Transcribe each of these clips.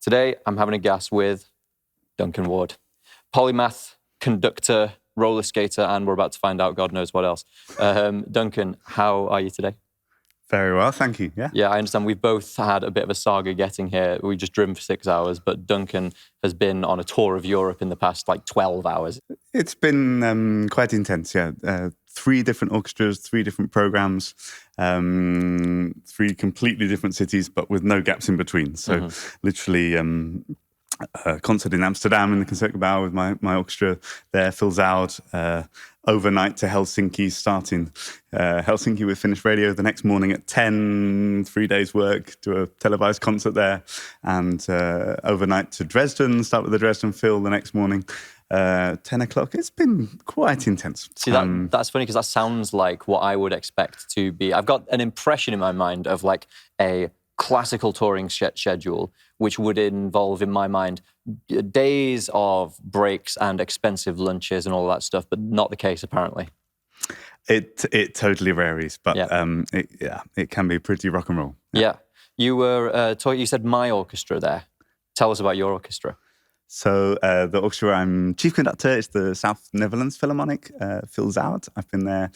Today, I'm having a gas with Duncan Ward, polymath, conductor, roller skater, and we're about to find out God knows what else. Duncan, how are you today? Very well, thank you. Yeah, I understand we've both had a bit of a saga getting here. We just driven for 6 hours, but Duncan has been on a tour of Europe in the past 12 hours. It's been quite intense, yeah. 3 different orchestras, 3 different programs, 3 completely different cities, but with no gaps in between. So literally a concert in Amsterdam in the Concertgebouw with my orchestra there, fills out. Overnight to Helsinki, starting Helsinki with Finnish radio the next morning at 10, 3 days work, do a televised concert there, and overnight to Dresden, start with the Dresden Phil the next morning, 10 o'clock. It's been quite intense. See, that's funny because that sounds like what I would expect to be. I've got an impression in my mind of like a classical touring schedule, which would involve, in my mind, days of breaks and expensive lunches and all that stuff, but not the case apparently. It totally varies, but it can be pretty rock and roll. Yeah. You were you said my orchestra there. Tell us about your orchestra. So the orchestra I'm chief conductor is the South Netherlands Philharmonic, fills out. I've been there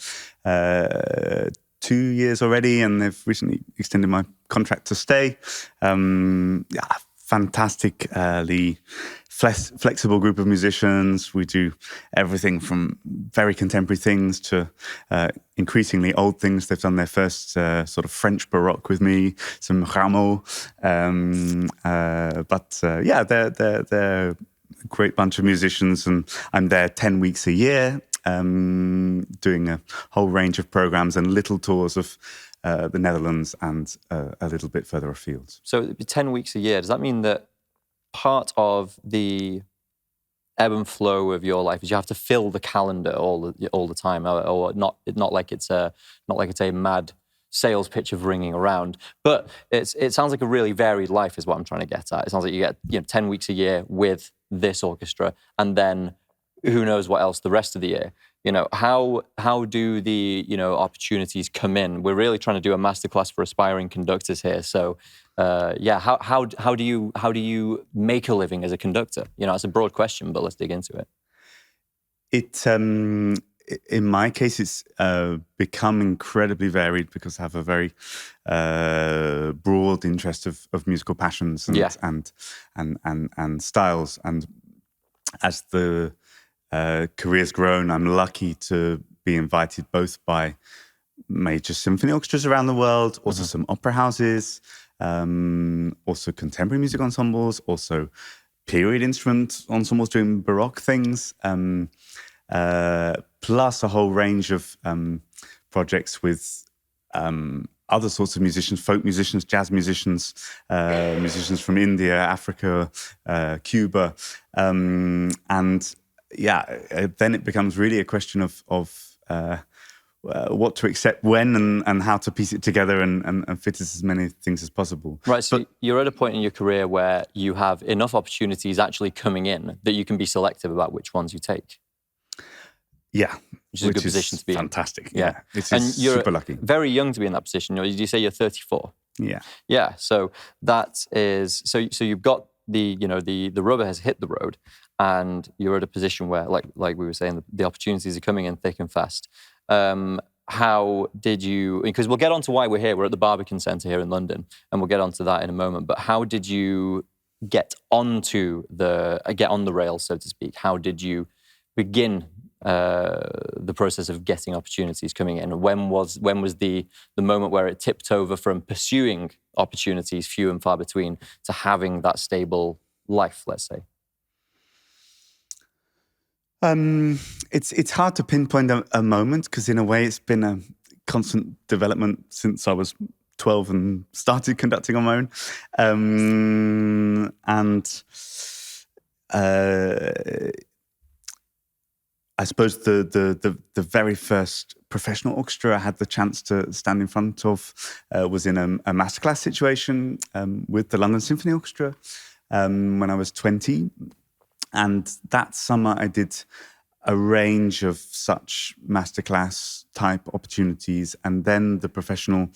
2 years already, and they've recently extended my contract to stay. Fantastically flexible group of musicians. We do everything from very contemporary things to increasingly old things. They've done their first sort of French Baroque with me, some Rameau. They're a great bunch of musicians, and I'm there 10 weeks a year, doing a whole range of programs and little tours of the Netherlands and a little bit further afield. So 10 weeks a year, does that mean that part of the ebb and flow of your life is you have to fill the calendar all the time, or not like it's a mad sales pitch of ringing around, but it sounds like a really varied life is what I'm trying to get at. It sounds like you get 10 weeks a year with this orchestra, and then who knows what else the rest of the year. How do the opportunities come in? We're really trying to do a masterclass for aspiring conductors here. So how do you make a living as a conductor? It's a broad question, but let's dig into it. In my case, it's become incredibly varied because I have a very broad interest of musical passions and styles. And as the career's grown, I'm lucky to be invited both by major symphony orchestras around the world, also some opera houses, also contemporary music ensembles, also period instrument ensembles doing Baroque things, plus a whole range of projects with other sorts of musicians, folk musicians, jazz musicians, musicians from India, Africa, Cuba, then it becomes really a question of what to accept when and how to piece it together and fit as many things as possible. Right, so you're at a point in your career where you have enough opportunities actually coming in that you can be selective about which ones you take. Yeah. Which is a good position to be fantastic. in. Yeah. It's you're super lucky. Very young to be in that position. Did you say you're 34? Yeah. Yeah, so that is... So you've got the rubber has hit the road, and you're at a position where, like we were saying, the opportunities are coming in thick and fast. How did you... Because we'll get on to why we're here. We're at the Barbican Centre here in London, and we'll get on to that in a moment. But how did you get on the rails, so to speak? How did you begin the process of getting opportunities coming in? When was the moment where it tipped over from pursuing opportunities few and far between to having that stable life, let's say? It's hard to pinpoint a moment, because in a way it's been a constant development since I was 12 and started conducting on my own. I suppose the very first professional orchestra I had the chance to stand in front of was in a masterclass situation with the London Symphony Orchestra when I was 20. And that summer I did a range of such masterclass type opportunities, and then the professional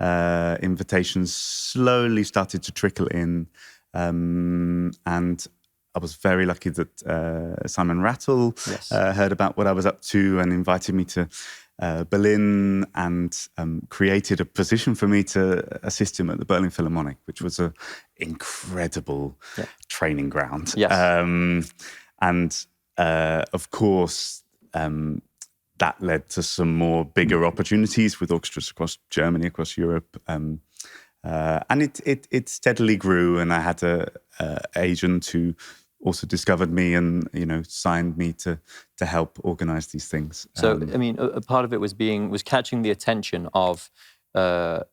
invitations slowly started to trickle in And I was very lucky that Simon Rattle Yes. heard about what I was up to and invited me to Berlin and created a position for me to assist him at the Berlin Philharmonic, which was an incredible training ground. Yes. And of course, that led to some more bigger opportunities with orchestras across Germany, across Europe. And it steadily grew, and I had a agent who also discovered me and signed me to help organize these things. So I mean, a part of it was catching the attention of an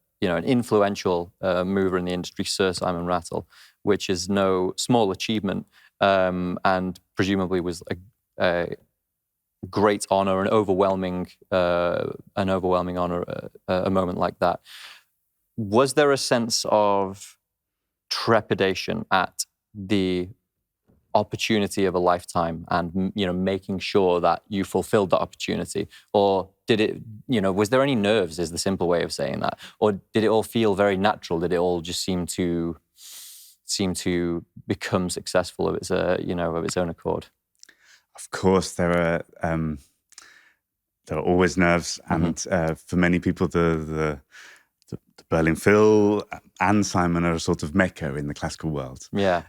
influential mover in the industry, Sir Simon Rattle, which is no small achievement, and presumably was a great honor, an overwhelming honor, a moment like that. Was there a sense of trepidation at the opportunity of a lifetime and making sure that you fulfilled that opportunity, or did it was there any nerves, is the simple way of saying that, or did it all feel very natural? Did it all just seem to become successful of its own accord? Of course, there are always nerves, and for many people, the Berlin Phil and Simon are a sort of mecca in the classical world. Yeah.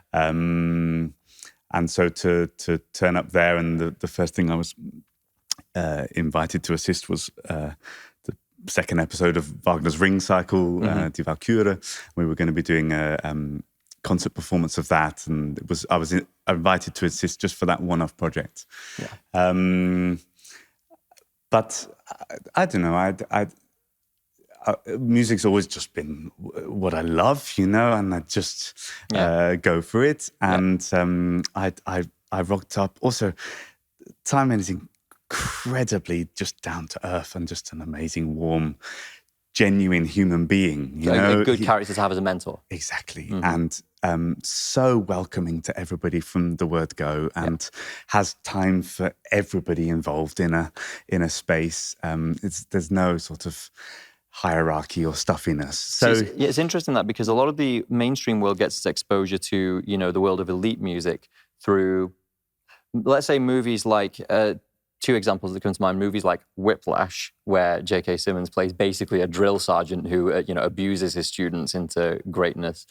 And so to turn up there, and the first thing I was invited to assist was the second episode of Wagner's Ring Cycle, Die Walküre. We were going to be doing a concert performance of that, and I was invited to assist just for that one-off project. Yeah. But I don't know. Music's always just been what I love, and I just go for it. And I rocked up. Also, Simon is incredibly just down to earth and just an amazing, warm, genuine human being. A good character to have as a mentor. Exactly. And so welcoming to everybody from the word go, and has time for everybody involved in a space. There's no sort of hierarchy or stuffiness. So it's interesting that, because a lot of the mainstream world gets its exposure to the world of elite music through, let's say, movies like two examples that come to mind: movies like Whiplash, where J.K. Simmons plays basically a drill sergeant who abuses his students into greatness,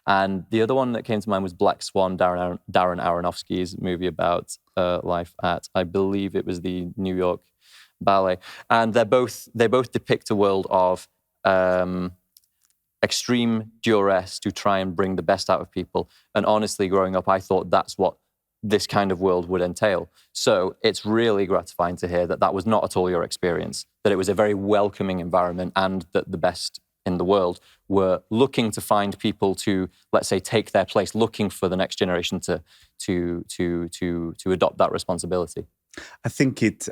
and the other one that came to mind was Black Swan, Darren Aronofsky's movie about life at, I believe it was the New York Ballet, and they both depict a world of extreme duress to try and bring the best out of people. And honestly, growing up, I thought that's what this kind of world would entail. So it's really gratifying to hear that was not at all your experience, that it was a very welcoming environment, and that the best in the world were looking to find people to, let's say, take their place, looking for the next generation to adopt that responsibility. I think it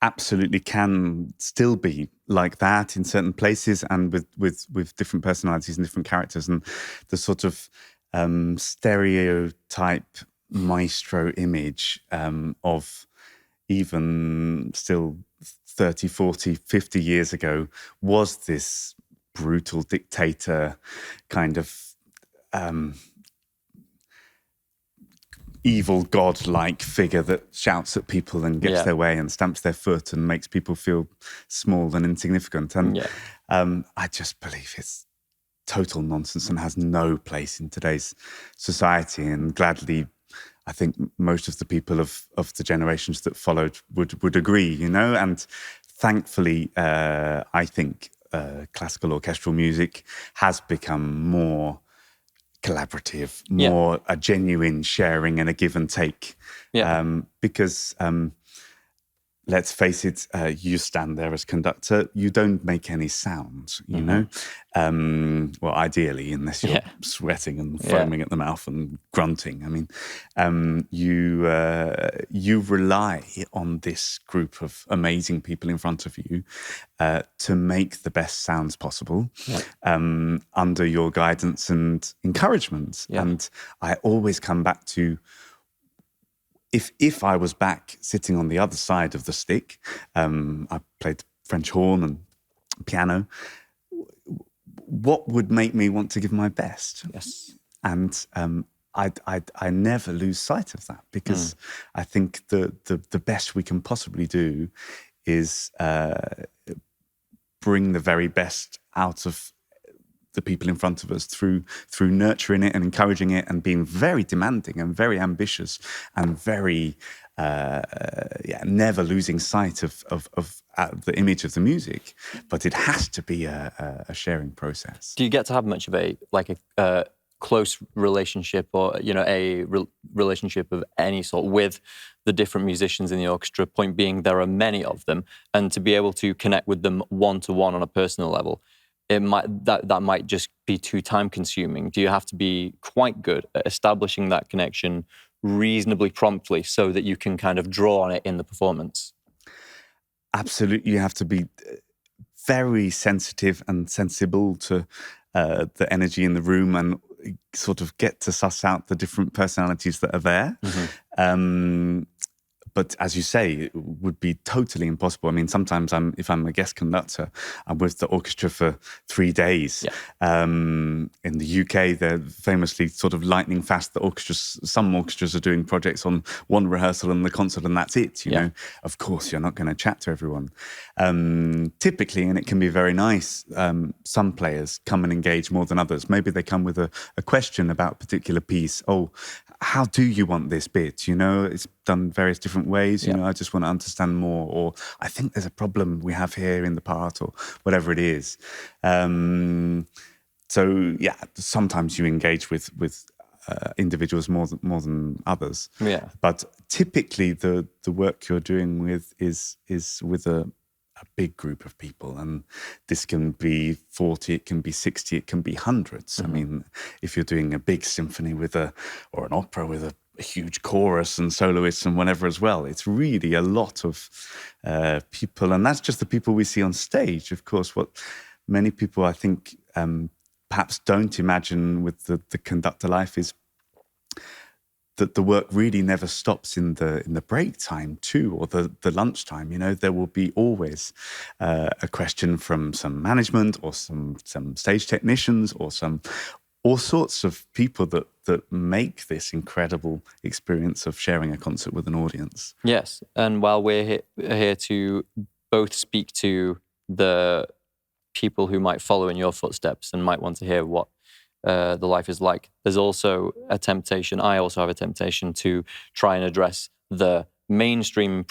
absolutely can still be like that in certain places, and with different personalities and different characters, and the sort of stereotype maestro image of even still 30, 40, 50 years ago was this brutal dictator kind of evil god-like figure that shouts at people and gets their way and stamps their foot and makes people feel small and insignificant. And I just believe it's total nonsense and has no place in today's society. And gladly, I think most of the people of the generations that followed would agree, And thankfully, I think classical orchestral music has become more collaborative, more a genuine sharing and a give and take. Because let's face it, you stand there as conductor, you don't make any sound, you know? Well, ideally, unless you're sweating and foaming at the mouth and grunting. I mean, you rely on this group of amazing people in front of you to make the best sounds possible under your guidance and encouragement. And I always come back to, if I was back sitting on the other side of the stick, I played French horn and piano, what would make me want to give my best? Yes. And I never lose sight of that, because I think the best we can possibly do is bring the very best out of the people in front of us through nurturing it and encouraging it and being very demanding and very ambitious and very never losing sight of the image of the music. But it has to be a sharing process. Do you get to have much of a close relationship, or relationship of any sort with the different musicians in the orchestra? Point being, there are many of them, and to be able to connect with them one-to-one on a personal level, that might just be too time consuming. Do you have to be quite good at establishing that connection reasonably promptly so that you can kind of draw on it in the performance? Absolutely, you have to be very sensitive and sensible to the energy in the room, and sort of get to suss out the different personalities that are there. But as you say, it would be totally impossible. I mean, sometimes if I'm a guest conductor, I'm with the orchestra for 3 days. Yeah. In the UK, they're famously sort of lightning fast. Some orchestras are doing projects on one rehearsal and the concert, and that's it. You know, of course, you're not going to chat to everyone. Typically, and it can be very nice, some players come and engage more than others. Maybe they come with a question about a particular piece. Oh, how do you want this bit? You know, it's done various different ways. You know, I just want to understand more. Or I think there's a problem we have here in the part, or whatever it is. So yeah, sometimes you engage with individuals more than others. Yeah. But typically, the work you're doing with is with a big group of people, and this can be 40, it can be 60, it can be hundreds. I mean, if you're doing a big symphony or an opera with a huge chorus and soloists and whatever as well, it's really a lot of people, and that's just the people we see on stage. Of course, what many people, I think, perhaps don't imagine with the conductor life is that the work really never stops in the break time too, or the lunch time. You know, there will be always a question from some management or some stage technicians or all sorts of people that make this incredible experience of sharing a concert with an audience. Yes, and while we're here to both speak to the people who might follow in your footsteps and might want to hear what the life is like, there's also a temptation, I also have a temptation, to try and address the mainstream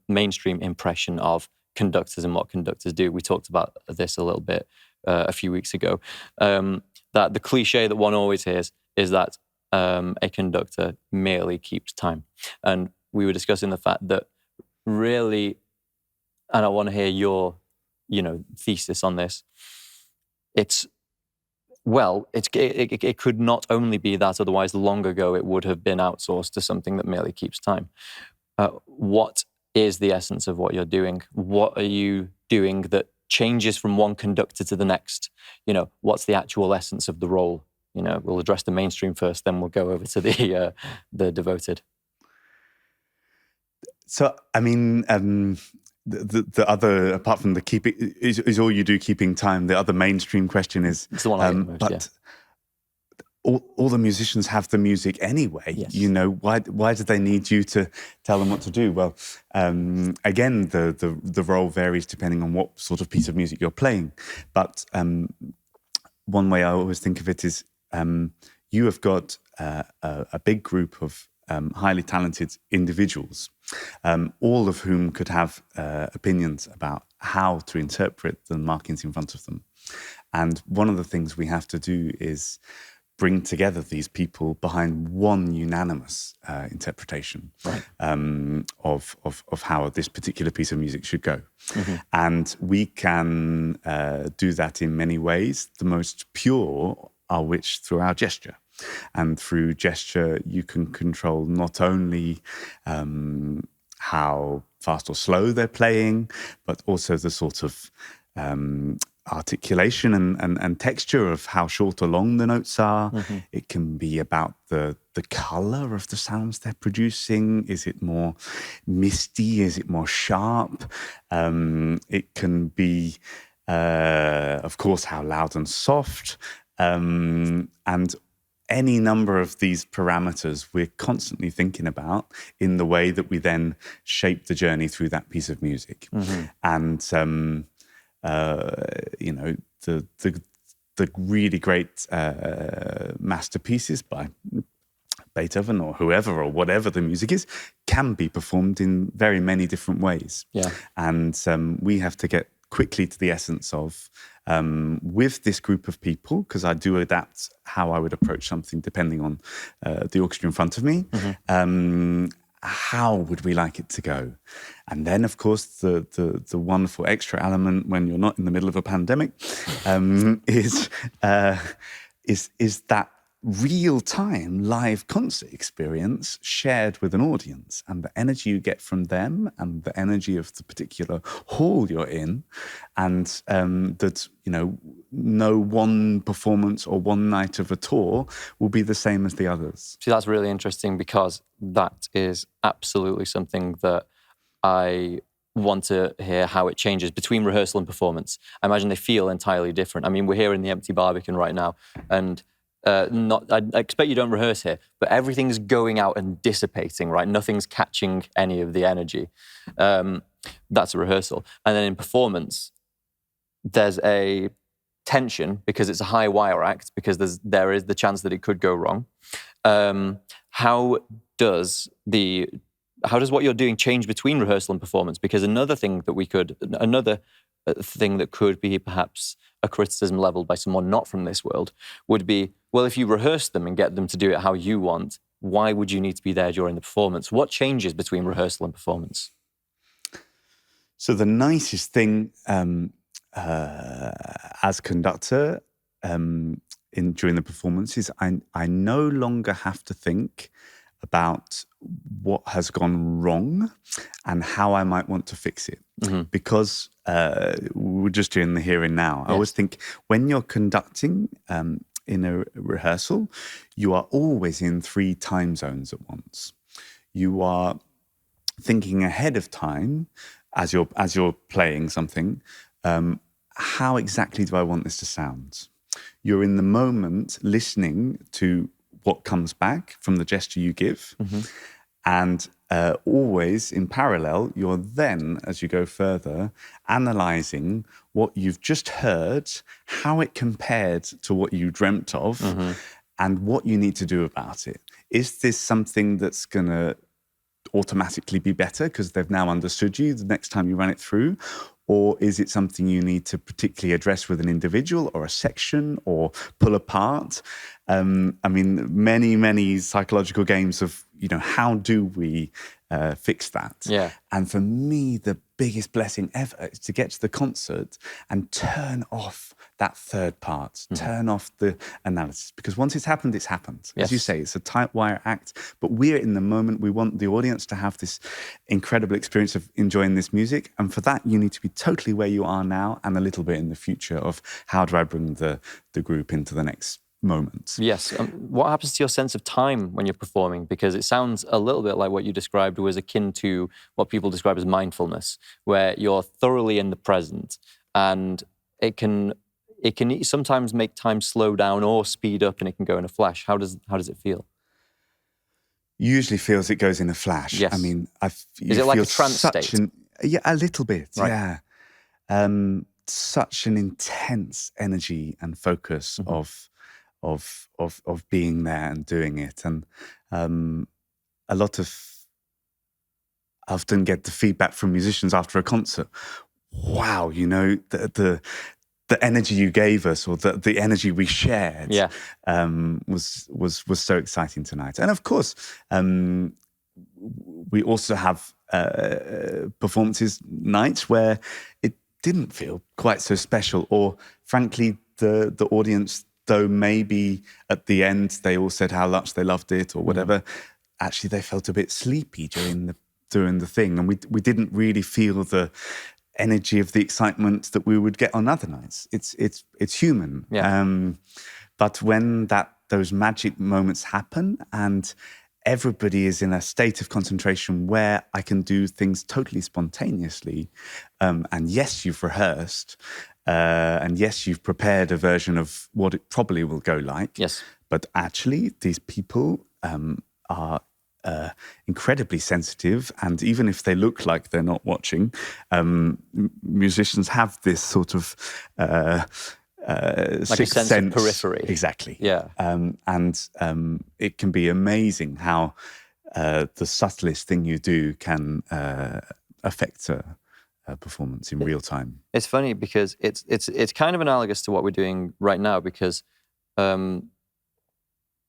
impression of conductors and what conductors do. We talked about this a little bit a few weeks ago, that the cliche that one always hears is that a conductor merely keeps time. And we were discussing the fact that really, and I want to hear your thesis on this, it could not only be that, otherwise long ago it would have been outsourced to something that merely keeps time. What is the essence of what you're doing? What are you doing that changes from one conductor to the next? You know, what's the actual essence of the role? You know, we'll address the mainstream first, then we'll go over to the devoted. So, I mean, the other, apart from the keeping, is all you do keeping time. The other mainstream question is, it's the one I get most, but all the musicians have the music anyway. Yes. You know, why do they need you to tell them what to do? Well, again, the role varies depending on what sort of piece of music you're playing. But one way I always think of it is, you have got a big group of highly talented individuals, all of whom could have opinions about how to interpret the markings in front of them. And one of the things we have to do is bring together these people behind one unanimous interpretation, right, of how this particular piece of music should go. Mm-hmm. And we can do that in many ways. The most pure are which through our gesture. And through gesture, you can control not only how fast or slow they're playing, but also the sort of articulation and texture of how short or long the notes are. Mm-hmm. It can be about the color of the sounds they're producing. Is it more misty? Is it more sharp? It can be, of course, how loud and soft. And any number of these parameters we're constantly thinking about in the way that we then shape the journey through that piece of music. And the really great masterpieces by Beethoven or whoever or whatever the music is can be performed in very many different ways. Yeah. And we have to get quickly to the essence of, with this group of people, because I do adapt how I would approach something depending on the orchestra in front of me, how would we like it to go? And then, of course, the wonderful extra element when you're not in the middle of a pandemic is that real-time live concert experience shared with an audience, and the energy you get from them and the energy of the particular hall you're in, and that, no one performance or one night of a tour will be the same as the others. See, that's really interesting, because that is absolutely something that I want to hear how it changes between rehearsal and performance. I imagine they feel entirely different. I mean, we're here in the Empty Barbican right now, and I expect you don't rehearse here, but everything's going out and dissipating, right? Nothing's catching any of the energy. That's a rehearsal. And then in performance, there's a tension because it's a high wire act, because there is the chance that it could go wrong. How does what you're doing change between rehearsal and performance? Because another thing that could be perhaps a criticism leveled by someone not from this world would be, well, if you rehearse them and get them to do it how you want, why would you need to be there during the performance? What changes between rehearsal and performance? So the nicest thing as conductor during the performance is I no longer have to think about what has gone wrong and how I might want to fix it. Because we're just doing the here and now. I always think when you're conducting in a rehearsal, you are always in 3 time zones at once. You are thinking ahead of time as you're playing something, how exactly do I want this to sound? You're in the moment listening to what comes back from the gesture you give. And always in parallel, you're then, as you go further, analysing what you've just heard, how it compared to what you dreamt of, and what you need to do about it. Is this something that's going to automatically be better because they've now understood you the next time you run it through? Or is it something you need to particularly address with an individual or a section or pull apart? I mean, many psychological games of, how do we fix that? Yeah. And for me, the biggest blessing ever is to get to the concert and turn off that third part, turn off the analysis. Because once it's happened, it's happened. Yes. As you say, it's a tight wire act, but we're in the moment. We want the audience to have this incredible experience of enjoying this music. And for that, you need to be totally where you are now and a little bit in the future of how do I bring the group into the next moment. Yes. What happens to your sense of time when you're performing? Because it sounds a little bit like what you described was akin to what people describe as mindfulness, where you're thoroughly in the present, and it can sometimes make time slow down or speed up, and it can go in a flash. How does it feel? Usually feels it goes in a flash. Yes. I mean, is it like a trance state? Yeah, a little bit. Right. Yeah. Such an intense energy and focus of being there and doing it, and a lot of I often get the feedback from musicians after a concert. Wow, the energy you gave us, or the energy we shared, was so exciting tonight. And of course, we also have performances nights where it didn't feel quite so special, or frankly, the audience, though maybe at the end they all said how much they loved it or whatever, actually they felt a bit sleepy during the thing, and we didn't really feel the energy of the excitement that we would get on other nights. It's human. Yeah. But when those magic moments happen and everybody is in a state of concentration where I can do things totally spontaneously, and yes, you've rehearsed, and yes, you've prepared a version of what it probably will go like. Yes. But actually, these people are incredibly sensitive, and even if they look like they're not watching, musicians have this sort of Like a sixth sense of periphery. Exactly. Yeah. And it can be amazing how the subtlest thing you do can affect a performance in real time. It's funny because it's kind of analogous to what we're doing right now, because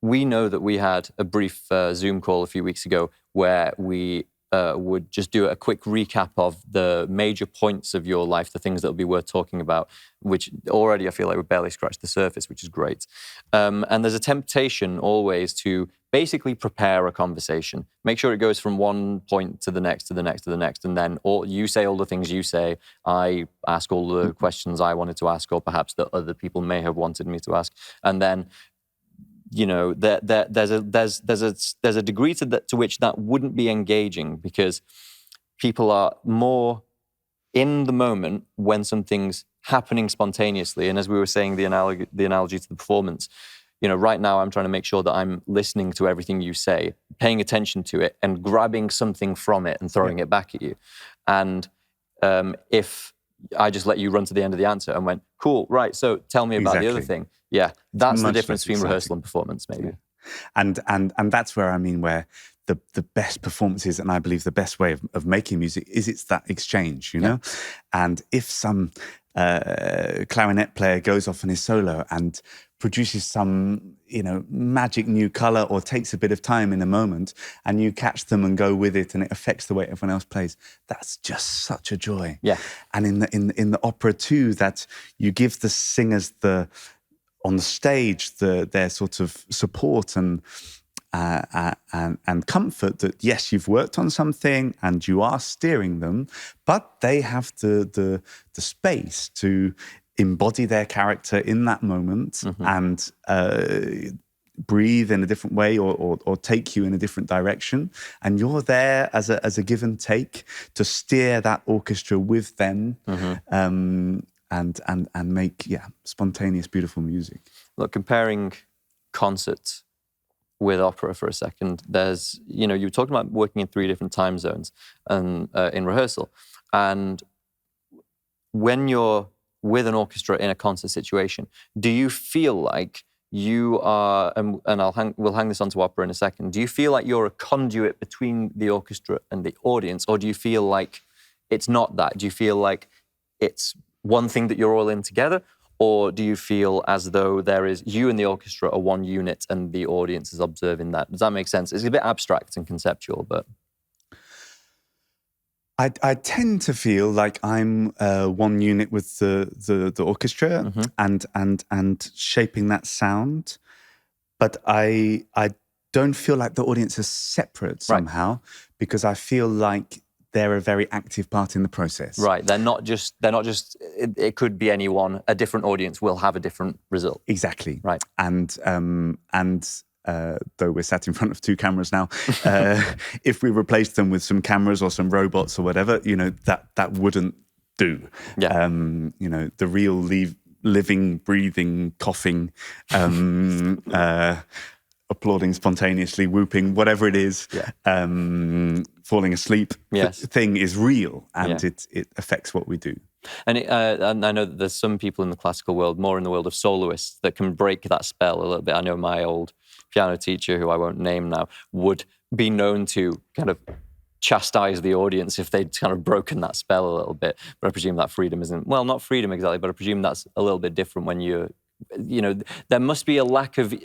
we know that we had a brief Zoom call a few weeks ago where we would just do a quick recap of the major points of your life, the things that will be worth talking about, which already I feel like we barely scratched the surface, which is great. And there's a temptation always to basically prepare a conversation, make sure it goes from one point to the next, to the next, to the next, and then you say all the things you say, I ask all the questions I wanted to ask, or perhaps that other people may have wanted me to ask, and then there's a degree to which that wouldn't be engaging, because people are more in the moment when something's happening spontaneously. And as we were saying, the analogy to the performance, right now I'm trying to make sure that I'm listening to everything you say, paying attention to it, and grabbing something from it and throwing it back at you. And if I just let you run to the end of the answer and went, cool, right, so tell me about the other thing. Yeah, that's the difference between rehearsal and performance, maybe. Yeah. And that's where where the best performances, and I believe the best way of making music is it's that exchange, you know? And if some clarinet player goes off on his solo and produces some, magic new color, or takes a bit of time in a moment, and you catch them and go with it, and it affects the way everyone else plays, that's just such a joy. Yeah. And in the opera too, that you give the singers on the stage their sort of support and comfort that, yes, you've worked on something and you are steering them, but they have the space to embody their character in that moment and breathe in a different way, or take you in a different direction, and you're there as a give and take to steer that orchestra with them. And make spontaneous, beautiful music. Look, comparing concert with opera for a second, there's, you were talking about working in 3 different time zones and in rehearsal. And when you're with an orchestra in a concert situation, do you feel like you are, and we'll hang this onto opera in a second, do you feel like you're a conduit between the orchestra and the audience, or do you feel like it's not that? Do you feel like it's one thing that you're all in together, or do you feel as though there is you and the orchestra are one unit and the audience is observing that? Does that make sense? It's a bit abstract and conceptual, but I tend to feel like I'm one unit with the orchestra and shaping that sound, but I don't feel like the audience is separate somehow, because I feel like they're a very active part in the process. Right. They're not just, it could be anyone. A different audience will have a different result. Exactly. Right. And though we're sat in front of 2 cameras now, if we replaced them with some cameras or some robots or whatever, that wouldn't do. Yeah. The real living, breathing, coughing, applauding spontaneously, whooping, whatever it is, falling asleep thing is real, and it affects what we do. And I know that there's some people in the classical world, more in the world of soloists, that can break that spell a little bit. I know my old piano teacher, who I won't name now, would be known to kind of chastise the audience if they'd kind of broken that spell a little bit. But I presume that freedom isn't, well, not freedom exactly, but I presume that's a little bit different when you're, there must be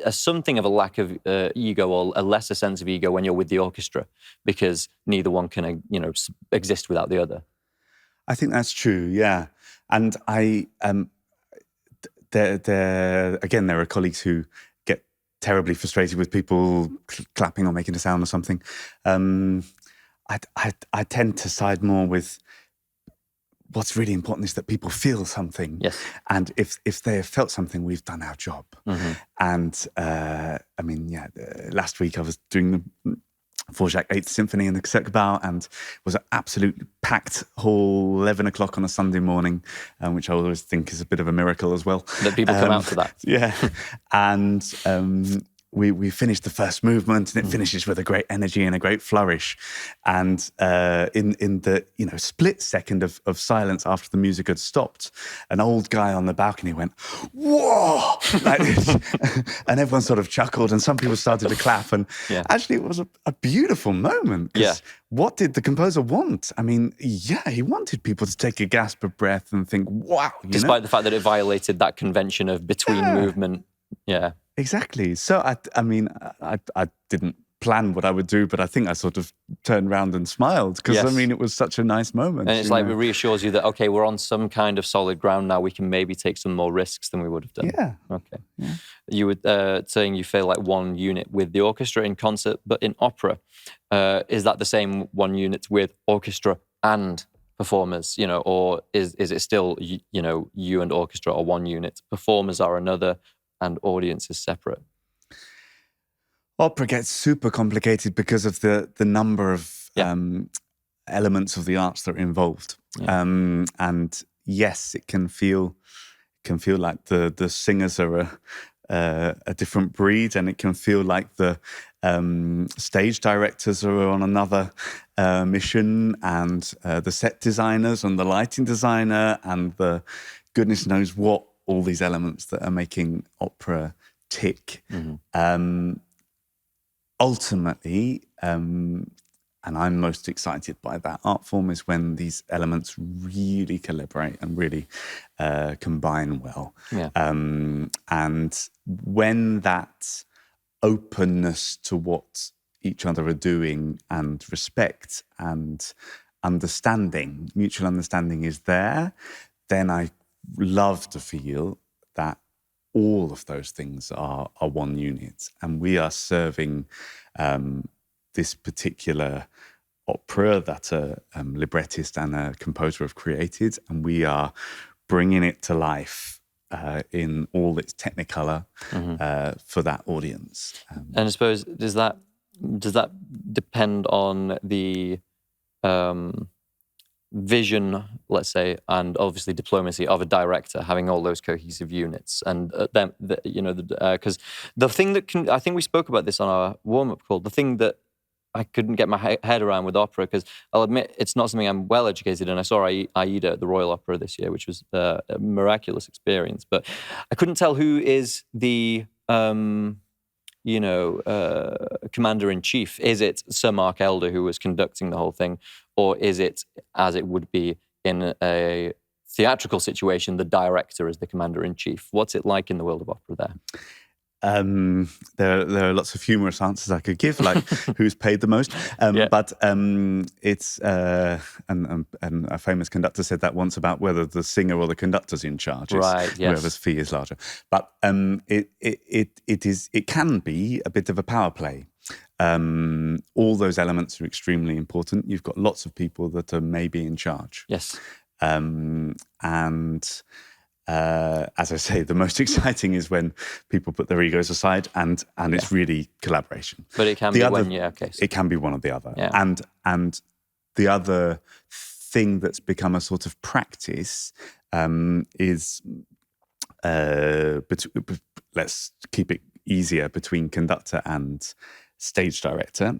something of a lack of ego, or a lesser sense of ego when you're with the orchestra, because neither one can, exist without the other. I think that's true, yeah. And there are colleagues who get terribly frustrated with people clapping or making a sound or something. I tend to side more with what's really important is that people feel something. Yes. And if they have felt something, we've done our job. And last week I was doing the Dvorak 8th Symphony in the Concertgebouw, and it was an absolute packed hall, 11 o'clock on a Sunday morning, which I always think is a bit of a miracle as well. That people come out to that. Yeah. And we finished the first movement, and it finishes with a great energy and a great flourish. And in the split second of silence after the music had stopped, an old guy on the balcony went, "Whoa!" like this. And everyone sort of chuckled, and some people started to clap. And actually, it was a beautiful moment. Yeah. What did the composer want? I mean, he wanted people to take a gasp of breath and think, "Wow!" Despite the fact that it violated that convention of between movement. Yeah. Exactly. So, I didn't plan what I would do, but I think I sort of turned around and smiled because, it was such a nice moment. And it's like it reassures you that, okay, we're on some kind of solid ground now. We can maybe take some more risks than we would have done. Yeah. Okay. Yeah. You were saying you feel like one unit with the orchestra in concert, but in opera, is that the same one unit with orchestra and performers, or is it still, you and orchestra are one unit, performers are another, and audience is separate? Opera gets super complicated because of the number of elements of the arts that are involved. Yeah. And yes, it can feel like the singers are a different breed, and it can feel like the stage directors are on another mission, and the set designers and the lighting designer and the goodness knows what, all these elements that are making opera tick. Mm-hmm. Ultimately, and I'm most excited by that art form, is when these elements really collaborate and really combine well. Yeah. And when that openness to what each other are doing and respect and understanding, mutual understanding is there, then I love to feel that all of those things are one unit, and we are serving this particular opera that a librettist and a composer have created, and we are bringing it to life in all its technicolor for that audience. And I suppose, does that depend on the vision, let's say, and obviously diplomacy of a director having all those cohesive units, and because the thing that I think we spoke about this on our warm-up call, the thing that I couldn't get my head around with opera, because I'll admit it's not something I'm well educated in. I saw Aida at the Royal Opera this year, which was a miraculous experience, but I couldn't tell who is the commander-in-chief. Is it Sir Mark Elder who was conducting the whole thing, or is it, as it would be in a theatrical situation, the director is the commander-in-chief? What's it like in the world of opera there? There are lots of humorous answers I could give, like who's paid the most. But it's and a famous conductor said that once about whether the singer or the conductor's in charge. Right. Yes. Whoever's fee is larger. But it can be a bit of a power play. All those elements are extremely important. You've got lots of people that are maybe in charge. Yes. As I say, the most exciting is when people put their egos aside and it's really collaboration. But it can be one, okay. It can be one or the other. Yeah. And the other thing that's become a sort of practice is, let's keep it easier, between conductor and stage director.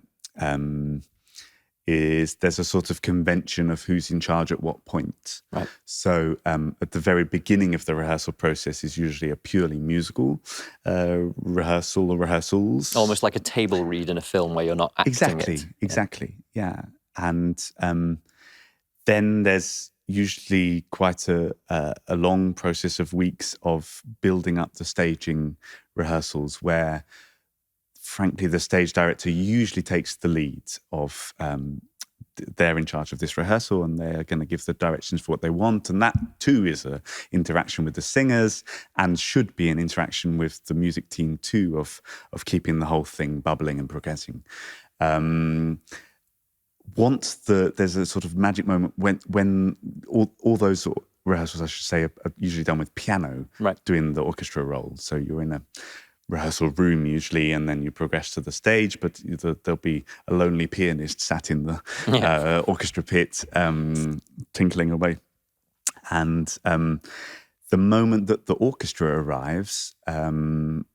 There's a sort of convention of who's in charge at what point. Right. So at the very beginning of the rehearsal process is usually a purely musical rehearsal or rehearsals. Almost like a table read in a film where you're not acting it. Exactly, yeah. And then there's usually quite a long process of weeks of building up the staging rehearsals where, frankly, the stage director usually takes the lead of they're in charge of this rehearsal and they're going to give the directions for what they want. And that too is an interaction with the singers and should be an interaction with the music team too, of keeping the whole thing bubbling and progressing. Once there's a sort of magic moment when all those rehearsals, I should say, are usually done with piano, right, doing the orchestra role. So you're in a rehearsal room usually, and then you progress to the stage. But there'll be a lonely pianist sat in the orchestra pit, tinkling away. And the moment that the orchestra arrives, then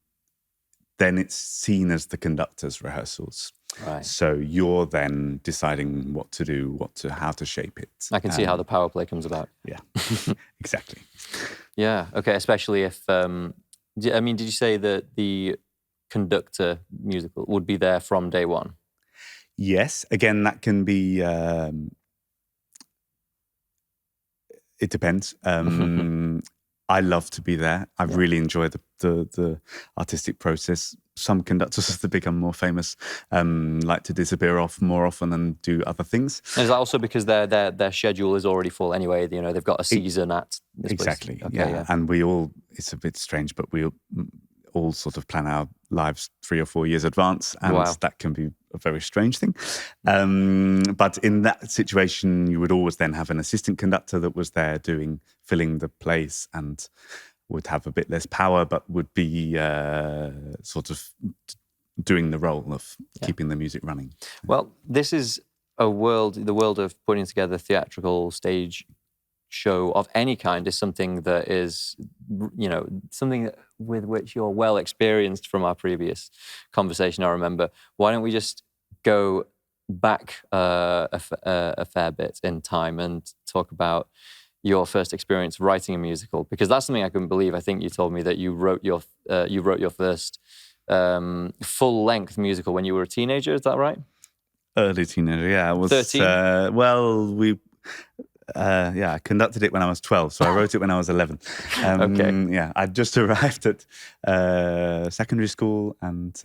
it's seen as the conductor's rehearsals. Right. So you're then deciding what to do, how to shape it. I can see how the power play comes about. Yeah, exactly. Yeah. Okay. Especially if, did you say that the Conductor musical would be there from day one? Yes. Again, that can be. It depends. I love to be there. I really enjoy the artistic process. Some conductors, as they become more famous, like to disappear off more often and do other things. And is that also because their schedule is already full anyway? You know, they've got a season at this exactly. place. Okay, yeah. And we all, it's a bit strange, but we all sort of plan our lives 3 or 4 years advance, and that can be a very strange thing. But in that situation, you would always then have an assistant conductor that was there filling the place, and would have a bit less power, but would be sort of doing the role of keeping the music running. Well, this is the world of putting together theatrical stage show of any kind is something that is, something with which you're well experienced from our previous conversation, I remember. Why don't we just go back a fair bit in time and talk about your first experience writing a musical? Because that's something I couldn't believe. I think you told me that you wrote your first full-length musical when you were a teenager. Is that right? Early teenager, yeah. I was 13? I conducted it when I was 12, so I wrote it when I was 11. Okay. Yeah, I'd just arrived at secondary school, and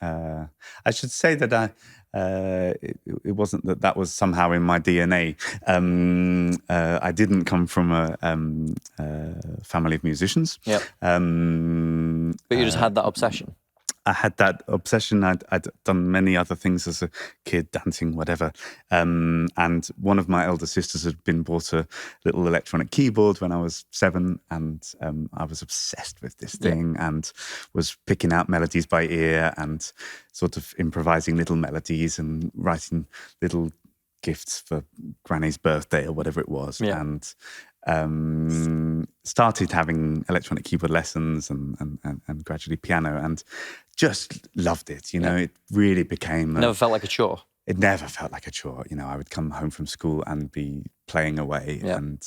I should say that it wasn't that was somehow in my DNA. I didn't come from a family of musicians. Yep. But you just had that obsession. I had that obsession. I'd done many other things as a kid, dancing, whatever. And one of my elder sisters had been bought a little electronic keyboard when I was 7, and I was obsessed with this thing and was picking out melodies by ear and sort of improvising little melodies and writing little gifts for Granny's birthday or whatever it was. Yeah. And started having electronic keyboard lessons and gradually piano, and just loved it. It really became... Never felt like a chore. It never felt like a chore. I would come home from school and be playing away, and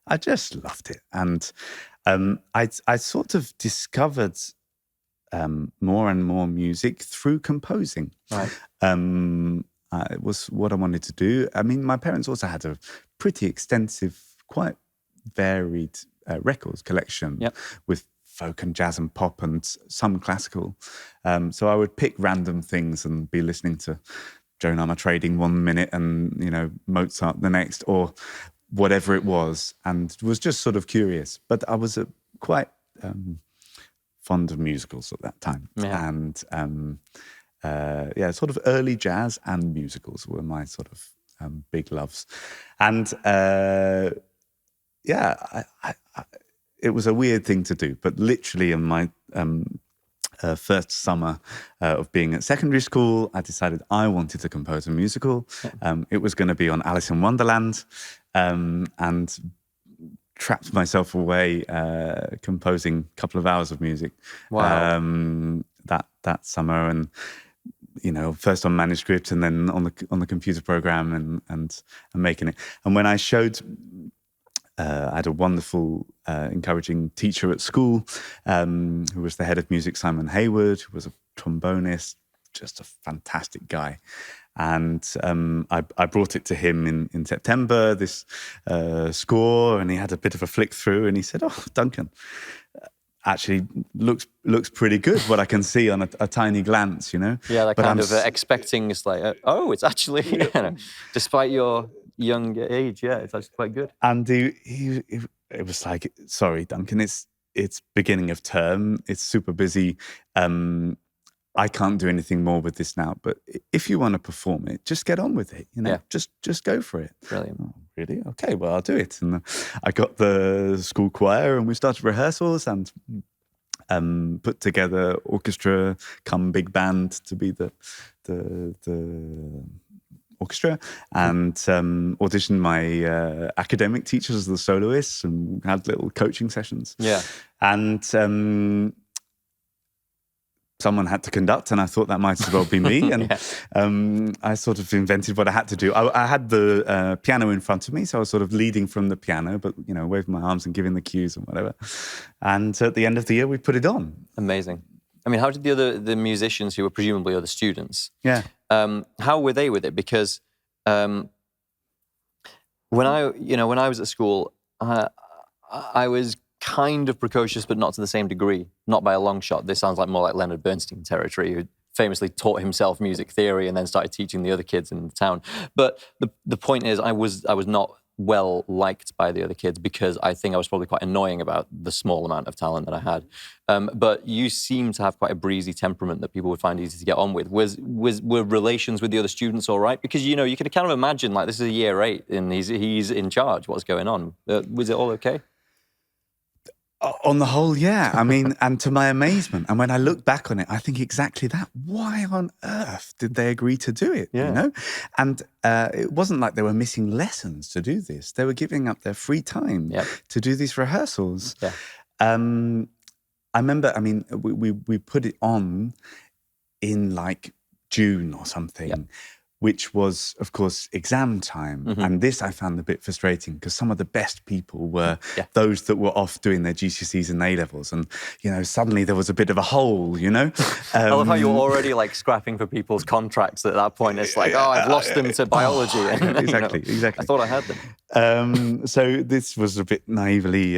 I just loved it. And I sort of discovered more and more music through composing. Right. It was what I wanted to do. I mean, my parents also had a pretty extensive, quite varied records collection with folk and jazz and pop and some classical. So I would pick random things and be listening to Joan Armatrading 1 minute and, Mozart the next, or whatever it was, and was just sort of curious. But I was quite fond of musicals at that time. Yeah. And sort of early jazz and musicals were my sort of big loves. And it was a weird thing to do, but literally in my first summer of being at secondary school, I decided I wanted to compose a musical. It was going to be on Alice in Wonderland, and trapped myself away composing a couple of hours of music. Wow. That summer, and first on manuscript and then on the computer program and making it. And when I showed, I had a wonderful, encouraging teacher at school who was the head of music, Simon Hayward, who was a trombonist, just a fantastic guy. And I brought it to him in September, this score, and he had a bit of a flick through, and he said, "Oh, Duncan, actually looks pretty good, what I can see on a tiny glance, Yeah, that kind of expecting is like, it's actually, despite your young age, it's actually quite good. And it was like, sorry, Duncan, it's beginning of term, it's super busy. I can't do anything more with this now, but if you want to perform it, just get on with it, just go for it. Brilliant. Oh, really? Okay, well, I'll do it. And I got the school choir and we started rehearsals, and put together orchestra come big band to be the orchestra, and auditioned my academic teachers as the soloists and had little coaching sessions. Yeah. And someone had to conduct, and I thought that might as well be me. And I sort of invented what I had to do. I had the piano in front of me, so I was sort of leading from the piano, but, you know, waving my arms and giving the cues and whatever. And at the end of the year, we put it on. Amazing. I mean, how did the musicians who were presumably other students, how were they with it? Because when I was at school, I was kind of precocious, but not to the same degree, not by a long shot. This sounds like more like Leonard Bernstein territory, who famously taught himself music theory and then started teaching the other kids in the town. But the point is, I was not well liked by the other kids because I think I was probably quite annoying about the small amount of talent that I had. But you seem to have quite a breezy temperament that people would find easy to get on with. Were relations with the other students all right? Because, you know, you can kind of imagine, like, this is a year 8 and he's in charge. What's going on? Was it all okay? On the whole, yeah. I mean, and to my amazement, and when I look back on it, I think exactly that. Why on earth did they agree to do it, you know? And it wasn't like they were missing lessons to do this. They were giving up their free time to do these rehearsals. Yeah. I remember, I mean, we put it on in like June or something, which was, of course, exam time. And this I found a bit frustrating because some of the best people were those that were off doing their GCSEs and A-levels. And, you know, suddenly there was a bit of a hole, you know? I love how you're already, like, scrapping for people's contracts at that point. It's like, I've lost them to biology. Exactly. I thought I had them. So this was a bit naively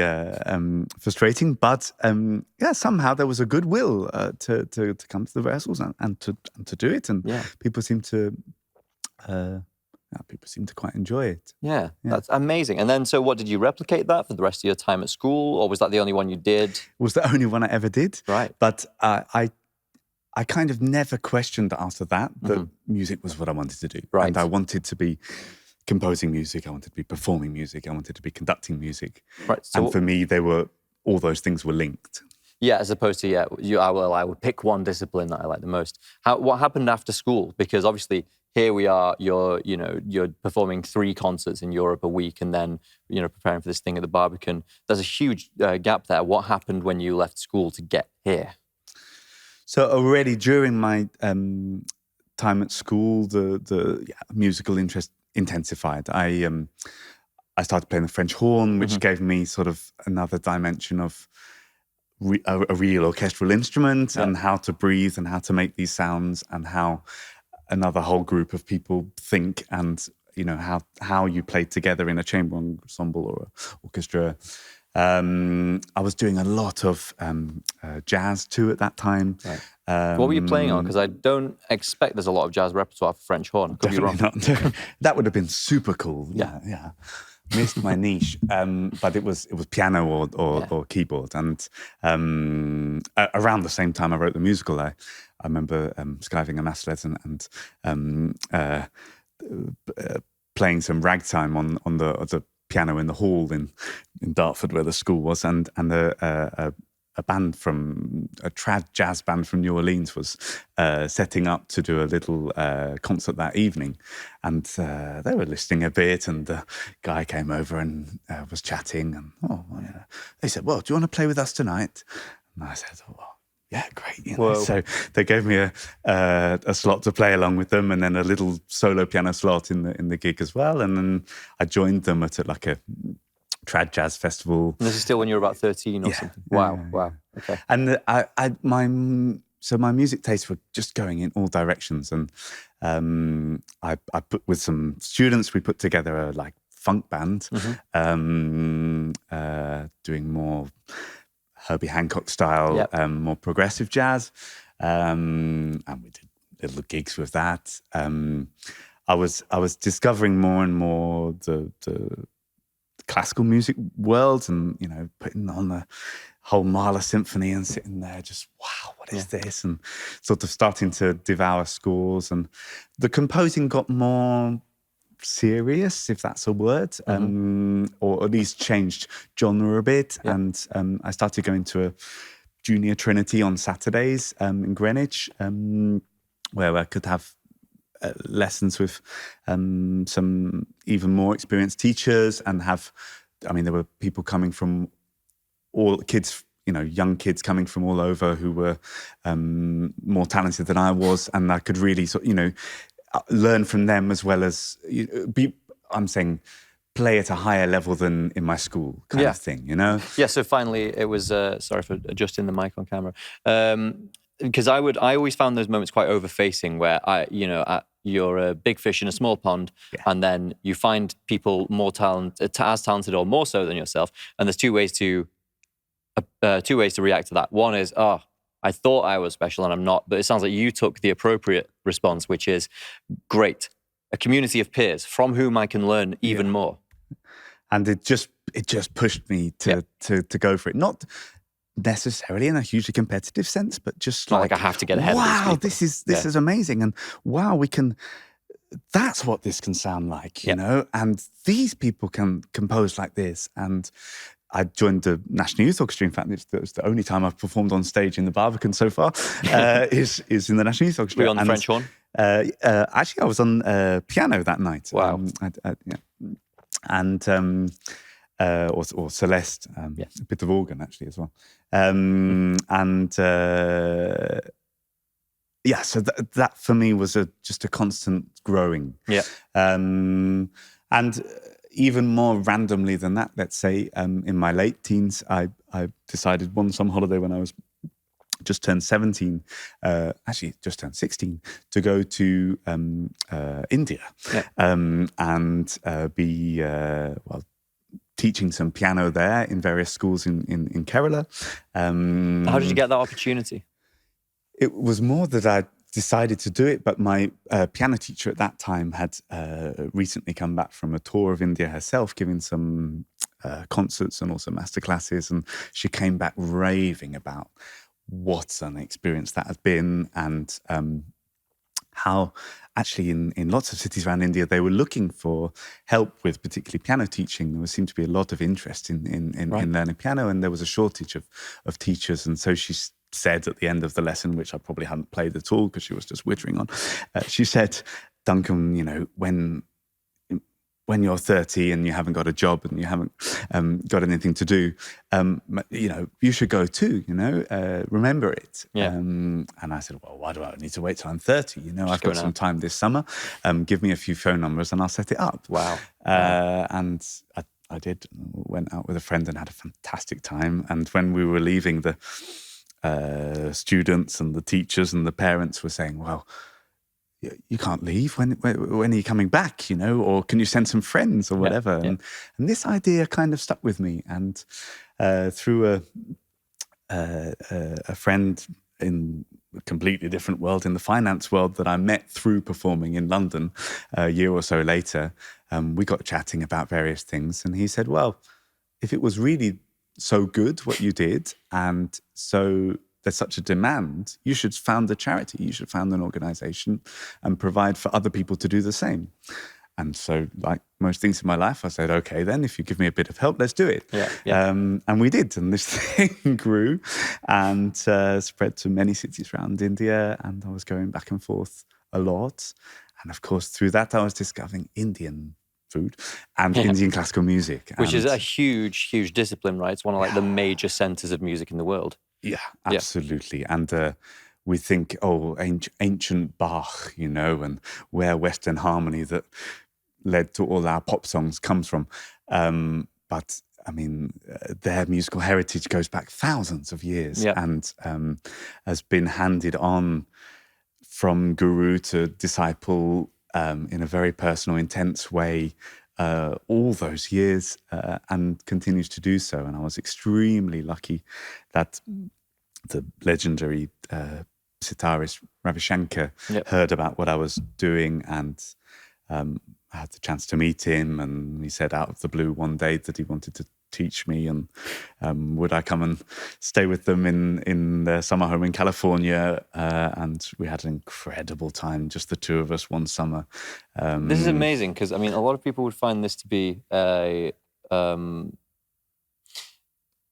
frustrating. But, somehow there was a goodwill to come to the rehearsals and to do it. And people seemed to... people seem to quite enjoy it. Yeah, that's amazing. And then, so what, did you replicate that for the rest of your time at school, or was that the only one you did? It was the only one I ever did. Right. But I kind of never questioned after that music was what I wanted to do. Right. And I wanted to be composing music. I wanted to be performing music. I wanted to be conducting music. Right. So, and for me, all those things were linked. Yeah, as opposed to, I would pick one discipline that I like the most. What happened after school? Because obviously here we are, you're performing 3 concerts in Europe a week and then, you know, preparing for this thing at the Barbican. There's a huge gap there. What happened when you left school to get here? So already during my time at school, the musical interest intensified. I started playing the French horn, which gave me sort of another dimension of a real orchestral instrument and how to breathe and how to make these sounds and how another whole group of people think and, you know, how you play together in a chamber ensemble or an orchestra. I was doing a lot of jazz too at that time. Right. What were you playing on? Because I don't expect there's a lot of jazz repertoire for French horn. I could be wrong. Not. That would have been super cool. Yeah. Missed my niche, but it was piano or keyboard. And around the same time I wrote the musical, I remember skiving a mass lesson and playing some ragtime on the piano in the hall in Dartford where the school was, and a band from a trad jazz band from New Orleans was setting up to do a little concert that evening, and they were listening a bit, and the guy came over and was chatting, and they said, "Well, do you want to play with us tonight?" And I said, "Oh, well, yeah, great." You know? So they gave me a slot to play along with them, and then a little solo piano slot in the gig as well, and then I joined them at like a trad jazz festival. And this is still when you were about 13 or something? Wow. Okay. And my music tastes were just going in all directions. And I put with some students, we put together a like funk band, doing more Herbie Hancock style, more progressive jazz. And we did little gigs with that. I was discovering more and more the classical music world, and, you know, putting on the whole Mahler symphony and sitting there just, wow, what is this? And sort of starting to devour scores, and the composing got more serious, if that's a word, or at least changed genre a bit. And I started going to a Junior Trinity on Saturdays in Greenwich, where I could have lessons with some even more experienced teachers and have, I mean, there were people coming from all kids, young kids coming from all over who were more talented than I was. And I could really learn from them as well as play at a higher level than in my school kind of thing, Yeah, so finally it was, sorry for adjusting the mic on camera. Because I always found those moments quite overfacing where you're a big fish in a small pond, and then you find people more as talented or more so than yourself. And there's two ways to react to that. One is, I thought I was special and I'm not, but it sounds like you took the appropriate response, which is great. A community of peers from whom I can learn even more. And it just pushed me to go for it. Not necessarily in a hugely competitive sense, but just like I have to get ahead of these people. This is amazing. And wow, that's what this can sound like, you know? And these people can compose like this. And I joined the National Youth Orchestra. In fact, it's the only time I've performed on stage in the Barbican so far, is in the National Youth Orchestra. Were you on the French horn? Actually, I was on piano that night. Wow. And or Celeste, a bit of organ actually as well. So that for me was just a constant growing. Yeah. And even more randomly than that, let's say, in my late teens, I decided one summer holiday when I was just turned 17, actually just turned 16, to go to India and be teaching some piano there in various schools in Kerala. How did you get that opportunity? It was more that I decided to do it, but my piano teacher at that time had recently come back from a tour of India herself, giving some concerts and also masterclasses, and she came back raving about what an experience that had been, and how actually in lots of cities around India, they were looking for help with particularly piano teaching. There seemed to be a lot of interest in learning piano, and there was a shortage of teachers. And so she said at the end of the lesson, which I probably hadn't played at all because she was just wittering on, she said, Duncan, when you're 30 and you haven't got a job and you haven't got anything to do, you should go too, remember it. Yeah. And I said, well, why do I need to wait till I'm 30? I've got some time this summer. Give me a few phone numbers and I'll set it up. Wow. And I did, went out with a friend and had a fantastic time. And when we were leaving, the students and the teachers and the parents were saying, well, you can't leave. When are you coming back? Or can you send some friends or whatever? Yeah. And this idea kind of stuck with me. And through a friend in a completely different world, in the finance world, that I met through performing in London a year or so later, we got chatting about various things. And he said, well, if it was really so good what you did, and so there's such a demand, you should found a charity, you should found an organization and provide for other people to do the same. And so, like most things in my life, I said, okay, then if you give me a bit of help, let's do it. Yeah. And we did. And this thing grew and spread to many cities around India. And I was going back and forth a lot. And of course, through that, I was discovering Indian food and Indian classical music. Which is a huge, huge discipline, right? It's one of the major centers of music in the world. Yeah, absolutely. Yeah. And we think, ancient Bach, and where Western harmony that led to all our pop songs comes from. But I mean, their musical heritage goes back thousands of years and has been handed on from guru to disciple in a very personal, intense way all those years and continues to do so. And I was extremely lucky that the legendary sitarist Ravi Shankar heard about what I was doing, and I had the chance to meet him, and he said out of the blue one day that he wanted to teach me, and would I come and stay with them in their summer home in California, and we had an incredible time, just the two of us one summer. This is amazing, because I mean, a lot of people would find this to be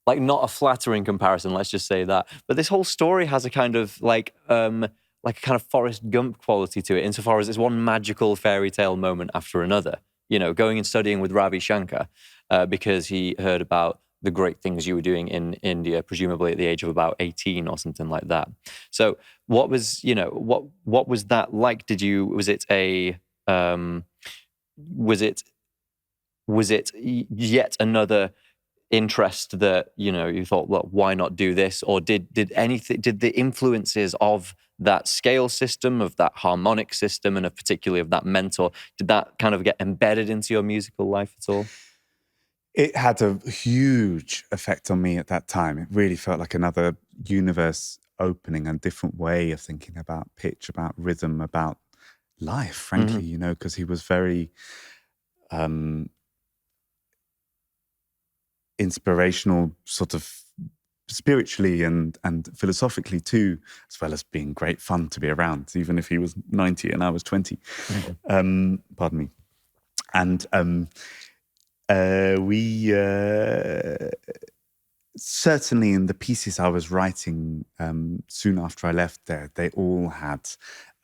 like not a flattering comparison, let's just say that. But this whole story has a kind of like a kind of Forrest Gump quality to it, insofar as it's one magical fairy tale moment after another. You know, going and studying with Ravi Shankar because he heard about the great things you were doing in India, presumably at the age of about 18 or something like that. So what was, you know, what was that like? Was it yet another interest that, you know, you thought, well, why not do this? Or did the influences of that scale system, of that harmonic system, and particularly of that mentor, did that kind of get embedded into your musical life at all? It had a huge effect on me at that time. It really felt like another universe opening, a different way of thinking about pitch, about rhythm, about life, frankly, you know, because he was very inspirational, sort of spiritually and philosophically too, as well as being great fun to be around, even if he was 90 and I was 20. Pardon me. And we certainly in the pieces I was writing soon after I left there, they all had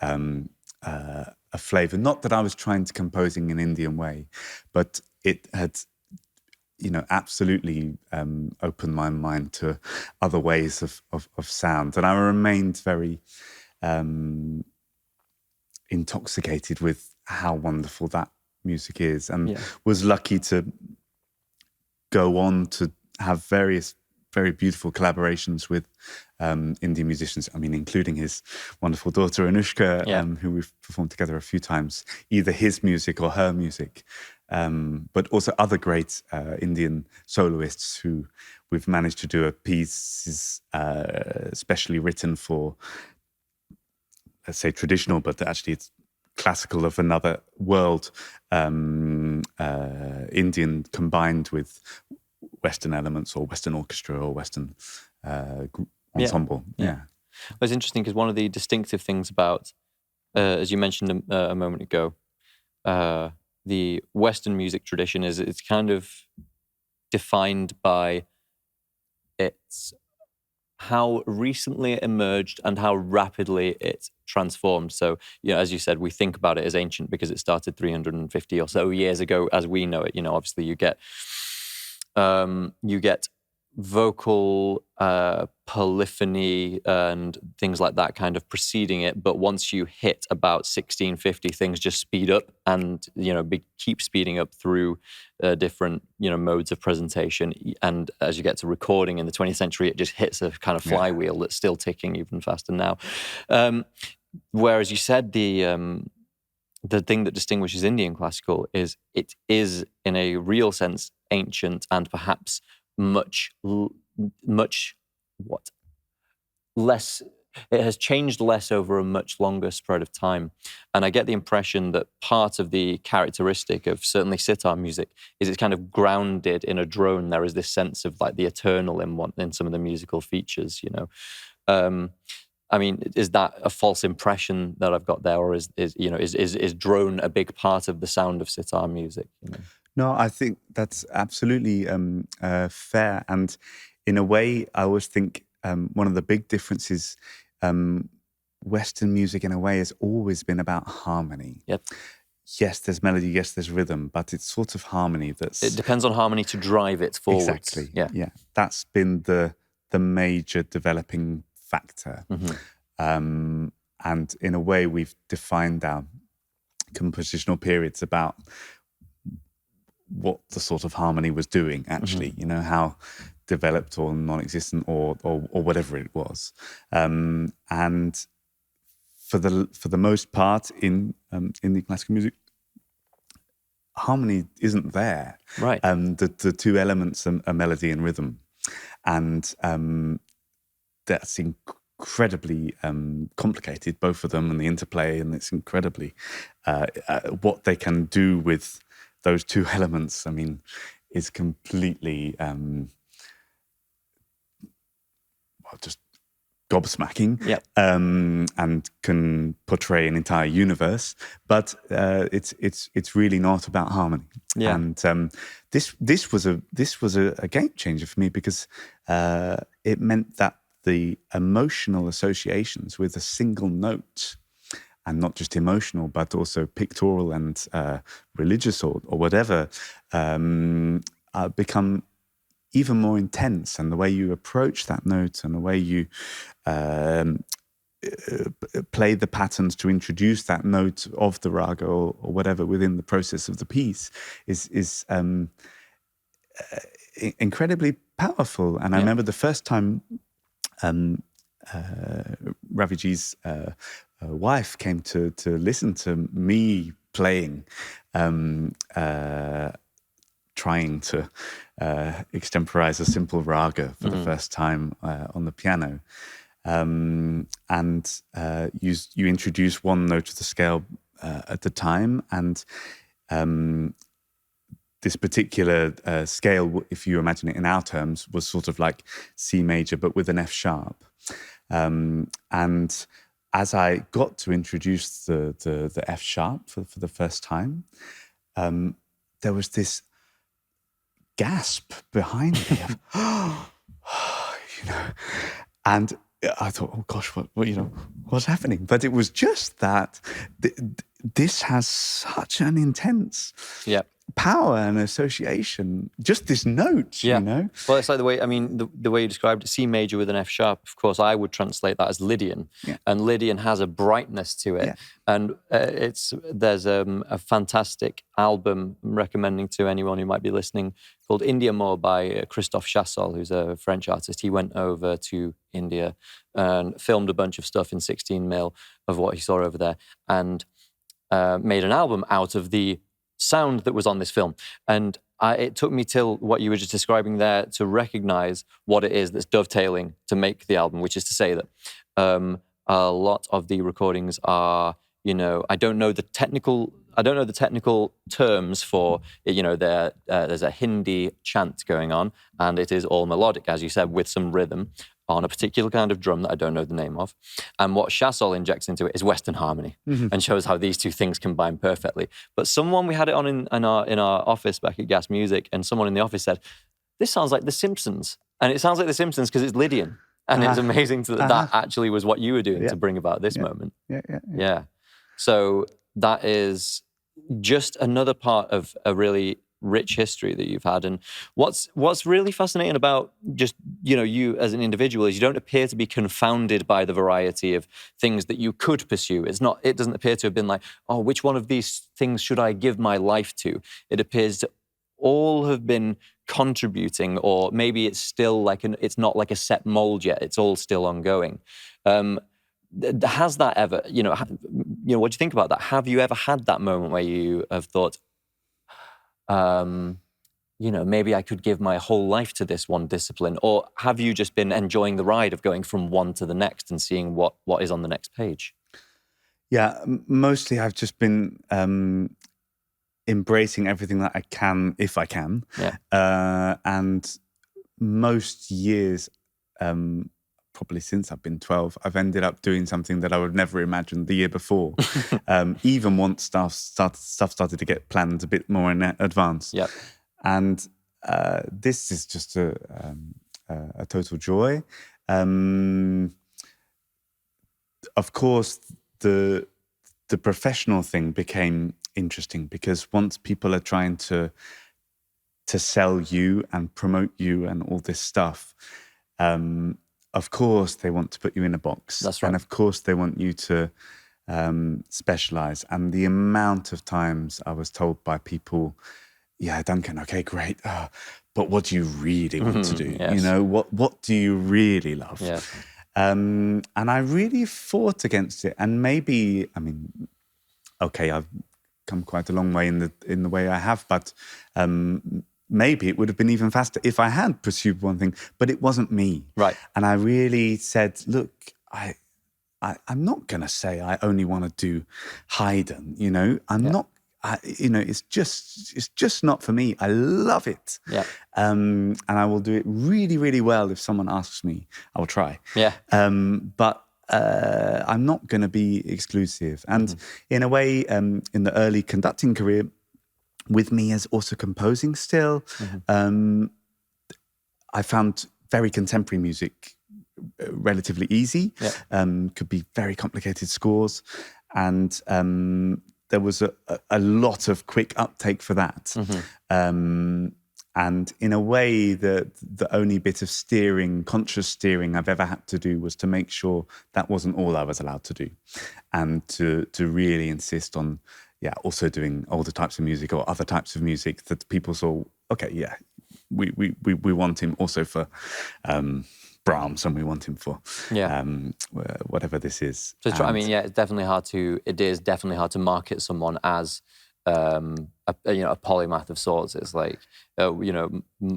a flavor. Not that I was trying to compose in an Indian way, but it had, you know, absolutely opened my mind to other ways of sound. And I remained very intoxicated with how wonderful that music is, and was lucky to go on to have various very beautiful collaborations with Indian musicians. I mean, including his wonderful daughter Anushka, who we've performed together a few times, either his music or her music. But also other great Indian soloists who we've managed to do a piece specially written for, let's say, traditional, but actually it's classical of another world, Indian combined with Western elements or Western orchestra or Western ensemble. Yeah. Well, it's interesting because one of the distinctive things about, as you mentioned a moment ago, the Western music tradition is it's kind of defined by its how recently it emerged and how rapidly it transformed. So, you know, as you said, we think about it as ancient because it started 350 or so years ago as we know it. You know, obviously you get vocal polyphony and things like that kind of preceding it. But once you hit about 1650, things just speed up and, you know, keep speeding up through different, you know, modes of presentation. And as you get to recording in the 20th century, it just hits a kind of flywheel that's still ticking even faster now. Whereas you said the thing that distinguishes Indian classical is it is, in a real sense, ancient and perhaps much less. It has changed less over a much longer spread of time. And I get the impression that part of the characteristic of certainly sitar music is it's kind of grounded in a drone. There is this sense of like the eternal in some of the musical features, you know. I mean, is that a false impression that I've got there, or is drone a big part of the sound of sitar music? You know? No, I think that's absolutely fair. And in a way, I always think one of the big differences, Western music in a way has always been about harmony. Yep. Yes, there's melody, yes, there's rhythm, but it's sort of harmony that's... It depends on harmony to drive it forwards. Exactly, yeah. That's been the major developing factor. And in a way, we've defined our compositional periods about what the sort of harmony was doing, actually, you know, how developed or non-existent or whatever it was. And for the most part in the classical music, harmony isn't there. Right. The two elements are melody and rhythm. And that's incredibly complicated, both of them, and the interplay, and it's incredibly what they can do with those two elements, I mean, is completely just gobsmacking, Yep. and can portray an entire universe. But it's really not about harmony. Yeah. And this was a game changer for me, because it meant that the emotional associations with a single note, and not just emotional, but also pictorial and religious or whatever, become even more intense. And the way you approach that note and the way you play the patterns to introduce that note of the raga or whatever within the process of the piece is incredibly powerful. And I remember the first time Raviji's wife came to listen to me playing, trying to extemporize a simple raga for the first time on the piano. And you introduce one note of the scale at the time, and this particular scale, if you imagine it in our terms, was sort of like C major, but with an F sharp. And as I got to introduce the F sharp for the first time, there was this gasp behind me of, and I thought, oh gosh, what what's happening? But it was just that this has such an intense power and association. Just this note, Well, it's like the way, the way you described it, C major with an F sharp. Of course, I would translate that as Lydian, and Lydian has a brightness to it. And there's a fantastic album I'm recommending to anyone who might be listening called India More by Christophe Chassol, who's a French artist. He went over to India and filmed a bunch of stuff in 16mm of what he saw over there, and made an album out of the sound that was on this film. And it took me till what you were just describing there to recognize what it is that's dovetailing to make the album, which is to say that a lot of the recordings are, I don't know the technical terms for, there's a Hindi chant going on, and it is all melodic, as you said, with some rhythm on a particular kind of drum that I don't know the name of. And what Chassol injects into it is Western harmony, and shows how these two things combine perfectly. But we had it on in our office back at Gas Music, and someone in the office said, "This sounds like The Simpsons." And it sounds like The Simpsons because it's Lydian. And it's amazing that actually was what you were doing to bring about this moment. Yeah. So that is just another part of a really rich history that you've had. And what's really fascinating about just, you as an individual is you don't appear to be confounded by the variety of things that you could pursue. It doesn't appear to have been like, oh, which one of these things should I give my life to? It appears to all have been contributing, or maybe it's still it's not like a set mold yet. It's all still ongoing. Has that ever, what do you think about that? Have you ever had that moment where you have thought, maybe I could give my whole life to this one discipline? Or have you just been enjoying the ride of going from one to the next and seeing what is on the next page? Yeah, mostly I've just been embracing everything that I can, if I can. And most years, probably since I've been 12, I've ended up doing something that I would never imagined the year before. Even once stuff started to get planned a bit more in advance. And this is just a total joy. Of course, the professional thing became interesting, because once people are trying to sell you and promote you and all this stuff, of course they want to put you in a box. That's right. And of course they want you to specialize. And the amount of times I was told by people, yeah, Duncan, okay, great, but what do you really want to do? Yes. What do you really love? Yeah. And I really fought against it. And maybe, okay, I've come quite a long way in the way I have, but maybe it would have been even faster if I had pursued one thing, but it wasn't me. Right. And I really said, look, I'm not going to say I only want to do Haydn, I'm not, it's just not for me. I love it. Yeah. And I will do it really, really well if someone asks me. I will try. Yeah. But I'm not going to be exclusive. And in a way, in the early conducting career, with me as also composing still, I found very contemporary music relatively easy. Yeah. Could be very complicated scores. And there was a lot of quick uptake for that. And in a way, the only bit of steering, conscious steering I've ever had to do was to make sure that wasn't all I was allowed to do. And to really insist on, also doing older types of music or other types of music that people saw, okay, we want him also for Brahms, and we want him for whatever this is. So I mean, it's definitely hard to. It is definitely hard to market someone as a polymath of sorts. It's like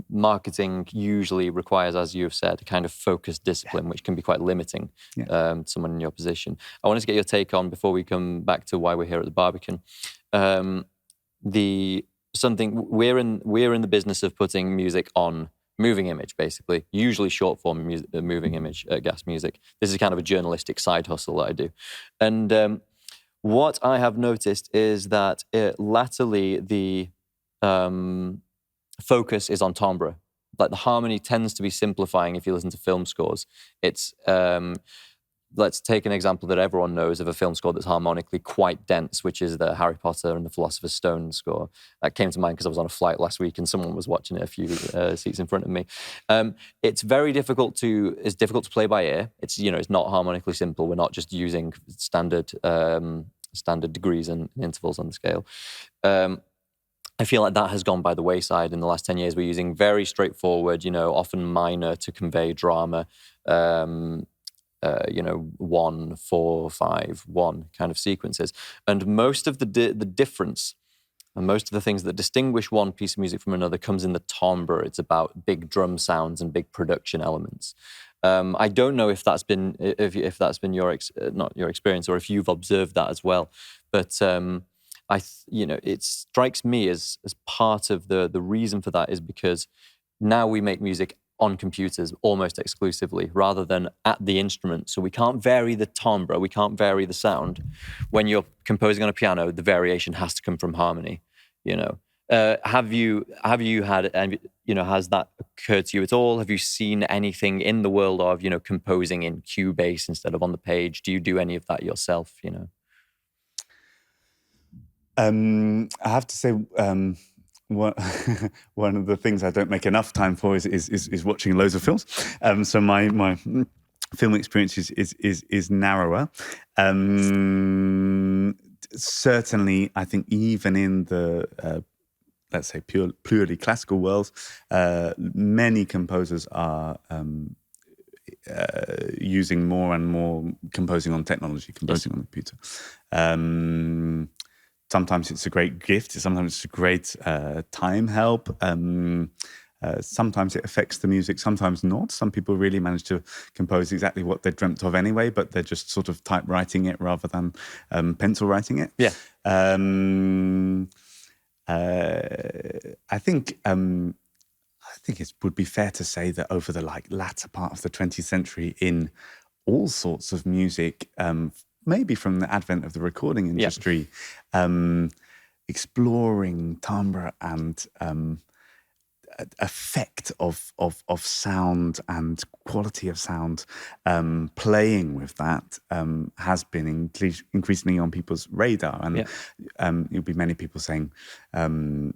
marketing usually requires, as you've said, a kind of focused discipline, which can be quite limiting to someone in your position. I wanted to get your take on, before we come back to why we're here at the Barbican, we're in the business of putting music on moving image, basically, usually short form moving image, gas music. This is kind of a journalistic side hustle that I do. And what I have noticed is that latterly the focus is on timbre. Like the harmony tends to be simplifying if you listen to film scores. It's, let's take an example that everyone knows of a film score that's harmonically quite dense, which is the Harry Potter and the Philosopher's Stone score. That came to mind because I was on a flight last week and someone was watching it a few seats in front of me. It's difficult to play by ear. It's not harmonically simple. We're not just using standard degrees and intervals on the scale. I feel like that has gone by the wayside in the last 10 years. We're using very straightforward, often minor to convey drama, 1, 4, 5, 1 kind of sequences. And most of the difference and most of the things that distinguish one piece of music from another comes in the timbre. It's about big drum sounds and big production elements. I don't know if that's been your not your experience, or if you've observed that as well. But it strikes me as part of the reason for that is because now we make music on computers almost exclusively rather than at the instrument. So we can't vary the timbre, we can't vary the sound. When you're composing on a piano, the variation has to come from harmony. Have you had, has that occurred to you at all? Have you seen anything in the world of, composing in Cubase instead of on the page? Do you do any of that yourself, I have to say, one of the things I don't make enough time for is watching loads of films. So my film experience is narrower. Certainly, I think even in the let's say purely classical world, many composers are using more and more composing on technology, composing on the computer. Sometimes it's a great gift. Sometimes it's a great time help. Sometimes it affects the music, sometimes not. Some people really manage to compose exactly what they dreamt of anyway, but they're just sort of typewriting it rather than pencil writing it. Yeah. I think it would be fair to say that over the latter part of the 20th century, in all sorts of music, maybe from the advent of the recording industry, exploring timbre and effect of sound and quality of sound, playing with that has been increasingly on people's radar. And you'll be many people saying, by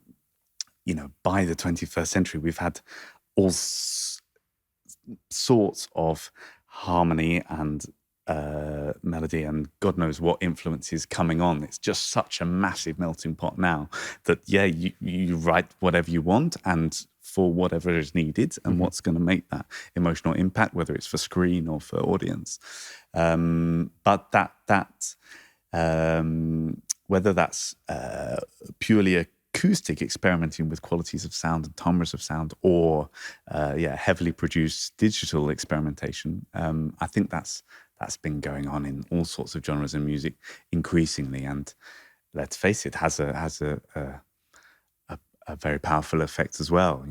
the 21st century, we've had all sorts of harmony and melody and God knows what influences coming on. It's just such a massive melting pot now that you write whatever you want and for whatever is needed and what's going to make that emotional impact, whether it's for screen or for audience. But that whether that's purely acoustic experimenting with qualities of sound and timbres of sound, or heavily produced digital experimentation, I think that's been going on in all sorts of genres of music increasingly. And let's face it, has a very powerful effect as well.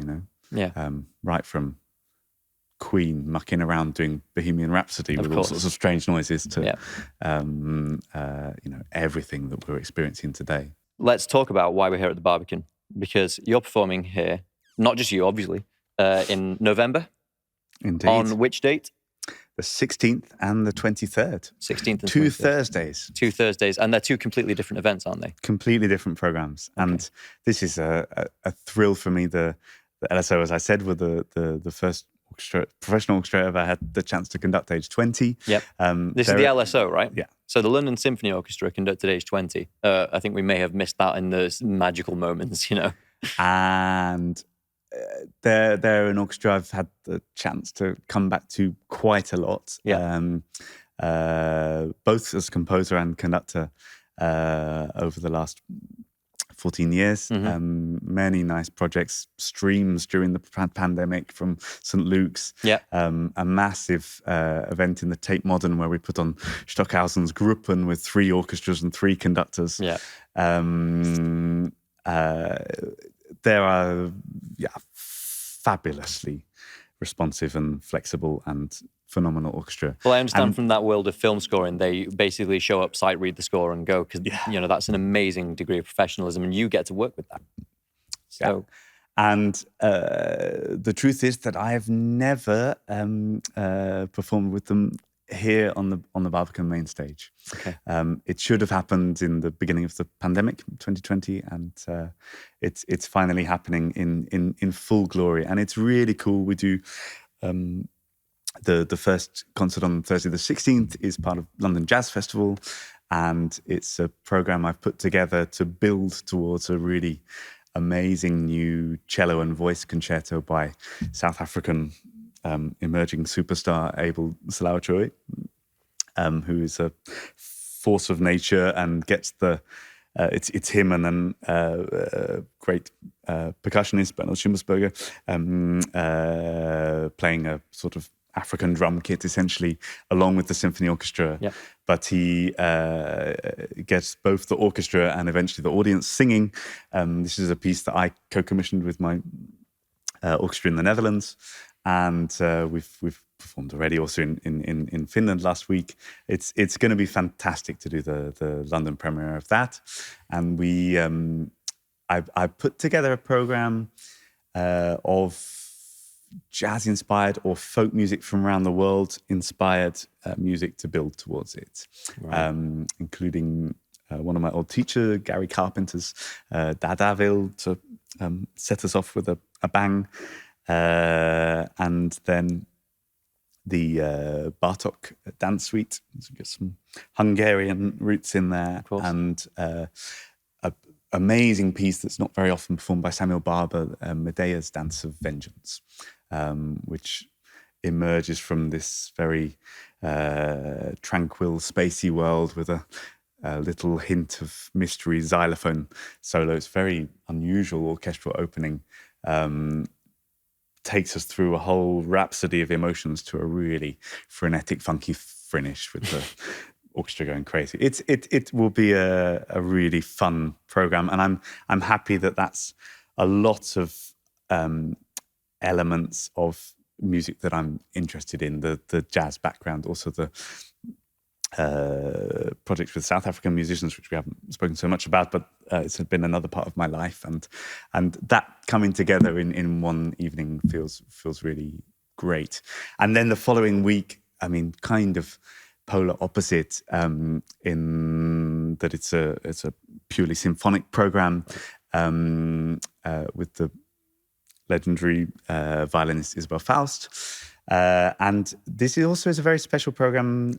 Yeah. Right from Queen mucking around doing Bohemian Rhapsody with all sorts of strange noises to everything that we're experiencing today. Let's talk about why we're here at the Barbican, because you're performing here, not just you, obviously, in November. Indeed. On which date? The 16th and the 23rd. 16th and 2 23rd. Thursdays. 2 Thursdays. And they're two completely different events, aren't they? Completely different programs. Okay. And this is a thrill for me. The LSO, as I said, were the first professional orchestra I ever had the chance to conduct age 20. Yep. This is the LSO, right? Yeah. So the London Symphony Orchestra conducted age 20. I think we may have missed that in those magical moments, And they're an orchestra I've had the chance to come back to quite a lot. Yeah. Both as composer and conductor over the last 14 years. Mm-hmm. Many nice projects, streams during the pandemic from St. Luke's. Yeah. A massive event in the Tate Modern where we put on Stockhausen's Gruppen with 3 orchestras and 3 conductors. Yeah. There are fabulously responsive and flexible and phenomenal orchestra. Well, I understand from that world of film scoring, they basically show up, sight read the score and go, because that's an amazing degree of professionalism, and you get to work with that. So, and the truth is that I have never performed with them here on the Barbican main stage. Okay. It should have happened in the beginning of the pandemic, 2020, and it's finally happening in full glory. And it's really cool. We do the first concert on Thursday the 16th is part of London Jazz Festival, and it's a program I've put together to build towards a really amazing new cello and voice concerto by South African emerging superstar Abel Salawachoy, who is a force of nature and gets it's him and then great percussionist Bernard Schimmersberger playing a sort of African drum kit essentially along with the symphony orchestra. Yeah. But he gets both the orchestra and eventually the audience singing. This is a piece that I co-commissioned with my orchestra in the Netherlands. And we've performed already also in Finland last week. It's going to be fantastic to do the London premiere of that. And I put together a program of jazz-inspired or folk music from around the world, inspired music to build towards it, right. Including one of my old teacher, Gary Carpenter's Dadaville, to set us off with a bang. And then the Bartók dance suite. So we get some Hungarian roots in there, and an amazing piece that's not very often performed by Samuel Barber, Medea's Dance of Vengeance, which emerges from this very tranquil, spacey world with a little hint of mystery xylophone solo. It's very unusual orchestral opening. Takes us through a whole rhapsody of emotions to a really frenetic, funky finish with the orchestra going crazy. It will be a really fun program, and I'm happy that that's a lot of elements of music that I'm interested in. The jazz background, also the projects with South African musicians, which we haven't spoken so much about, but it's been another part of my life, and that coming together in one evening feels really great. And then the following week, I mean, kind of polar opposite in that it's a purely symphonic program with the legendary violinist Isabel Faust. And this also is a very special program.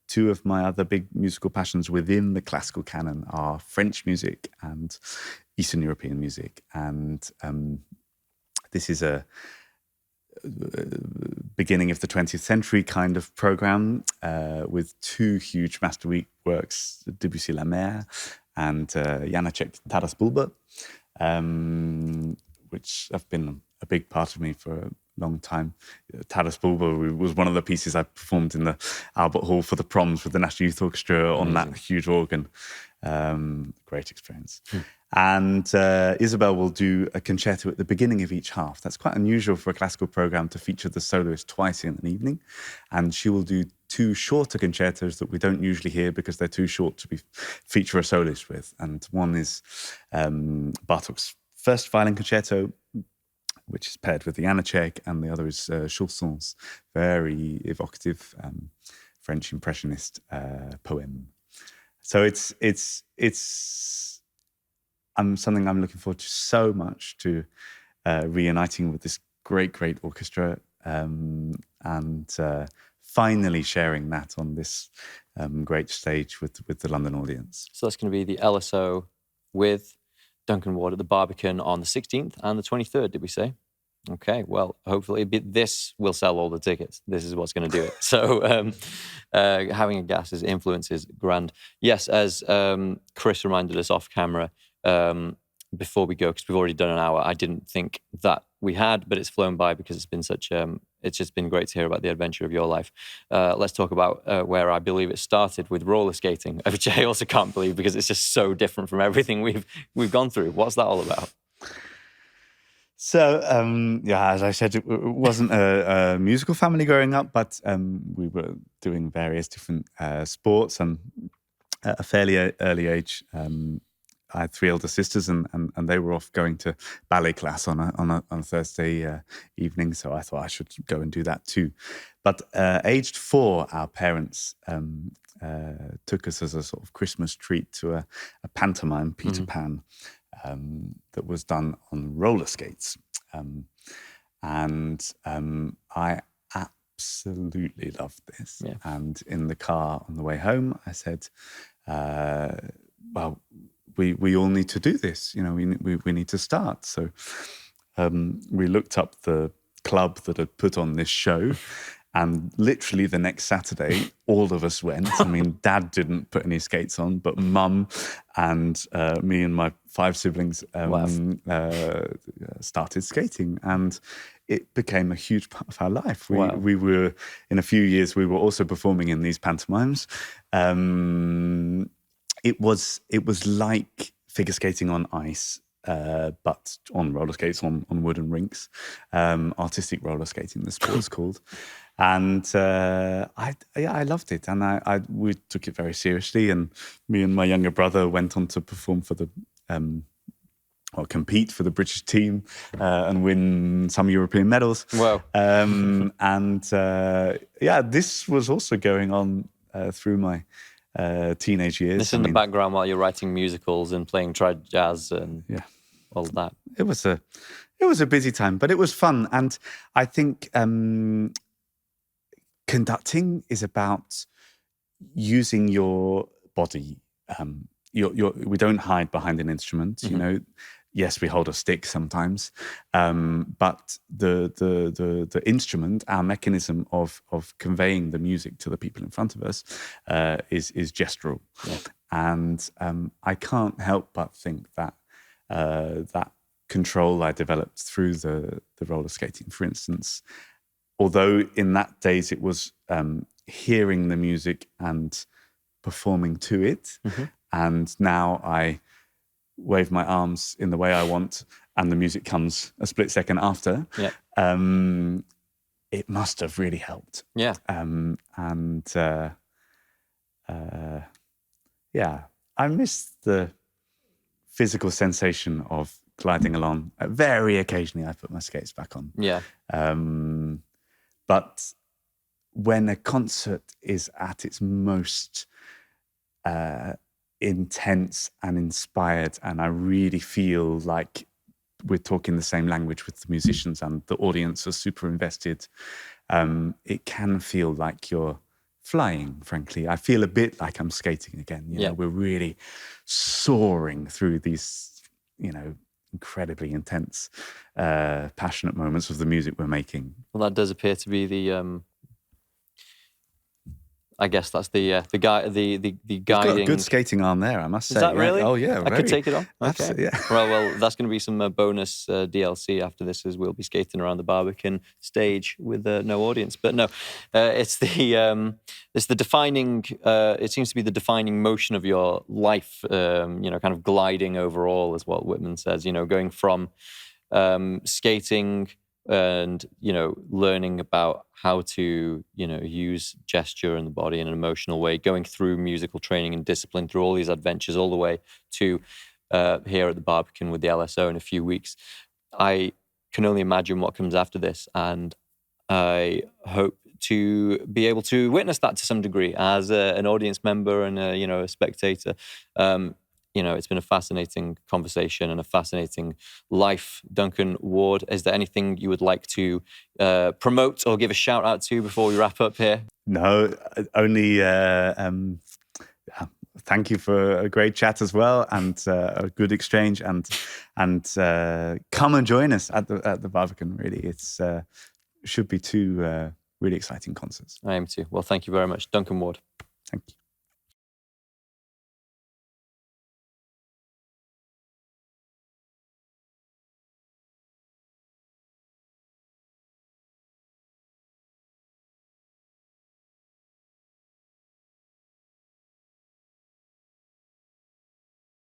2 of my other big musical passions within the classical canon are French music and Eastern European music. And this is a beginning of the 20th century kind of program with 2 huge masterworks, Debussy La Mer and Janacek Taras Bulba, which have been a big part of me for long time. Taras Bulba was one of the pieces I performed in the Albert Hall for the proms with the National Youth Orchestra on that huge organ. Great experience. And Isabel will do a concerto at the beginning of each half. That's quite unusual for a classical program to feature the soloist twice in an evening. And she will do 2 shorter concertos that we don't usually hear because they're too short to feature a soloist with. And one is Bartók's first violin concerto, which is paired with the Janacek, and the other is Chausson's very evocative French impressionist poem. So it's something I'm looking forward to so much, to reuniting with this great orchestra and finally sharing that on this great stage with the London audience. So that's going to be the LSO with Duncan Ward at the Barbican on the 16th and the 23rd, did we say? Okay, well, hopefully this will sell all the tickets. This is what's going to do it. So having a Gas's influence is grand. Yes, as Chris reminded us off camera before we go, because we've already done an hour, I didn't think that we had, but it's flown by because it's been it's just been great to hear about the adventure of your life. Let's talk about where I believe it started with roller skating, which I also can't believe because it's just so different from everything we've gone through. What's that all about? So, as I said, it wasn't a musical family growing up, but we were doing various different sports. And at a fairly early age, I had 3 elder sisters, and they were off going to ballet class on a Thursday evening. So I thought I should go and do that too. But aged 4, our parents took us as a sort of Christmas treat to a pantomime, Peter Pan, that was done on roller skates. I absolutely loved this. Yeah. And in the car on the way home, I said, well, we all need to do this. We need to start. So we looked up the club that had put on this show. And literally the next Saturday, all of us went. I mean, Dad didn't put any skates on, but Mum and me and my 5 siblings started skating. And it became a huge part of our life. We were, in a few years, we were also performing in these pantomimes. It was like figure skating on ice, but on roller skates, on wooden rinks. Artistic roller skating, the sport's called. And I loved it, and we took it very seriously. And me and my younger brother went on to perform for the compete for the British team and win some European medals. Wow! This was also going on through my teenage years. This in the background while you're writing musicals and playing trad jazz and all of that. It was a busy time, but it was fun, and I think. Conducting is about using your body. We don't hide behind an instrument. Yes, we hold a stick sometimes, but the instrument, our mechanism of conveying the music to the people in front of us, is gestural, and I can't help but think that that control I developed through the roller skating, for instance. Although in that days it was hearing the music and performing to it, and now I wave my arms in the way I want, and the music comes a split second after. It must have really helped. I miss the physical sensation of gliding along. Very occasionally, I put my skates back on. But when a concert is at its most intense and inspired, and I really feel like we're talking the same language with the musicians and the audience are super invested, it can feel like you're flying, frankly. I feel a bit like I'm skating again. We're really soaring through these, incredibly intense, passionate moments of the music we're making. Well, that does appear to be the I guess that's the guiding. You've got a good skating arm there, I must say. Is that really? Oh yeah, I could take it on. Okay. Absolutely, yeah. Well, that's going to be some bonus DLC after this, as we'll be skating around the Barbican stage with no audience. But no, it's the defining. It seems to be the defining motion of your life. Kind of gliding overall, is what Whitman says. Going from skating and learning about how to use gesture and the body in an emotional way, going through musical training and discipline, through all these adventures, all the way to here at the Barbican with the LSO in a few weeks. I can only imagine what comes after this, and I hope to be able to witness that to some degree as an audience member and a spectator. It's been a fascinating conversation and a fascinating life. Duncan Ward, is there anything you would like to promote or give a shout out to before we wrap up here? No, only thank you for a great chat as well, and a good exchange, and come and join us at the Barbican. Really, it's should be two really exciting concerts. I am too. Well, thank you very much, Duncan Ward. Thank you.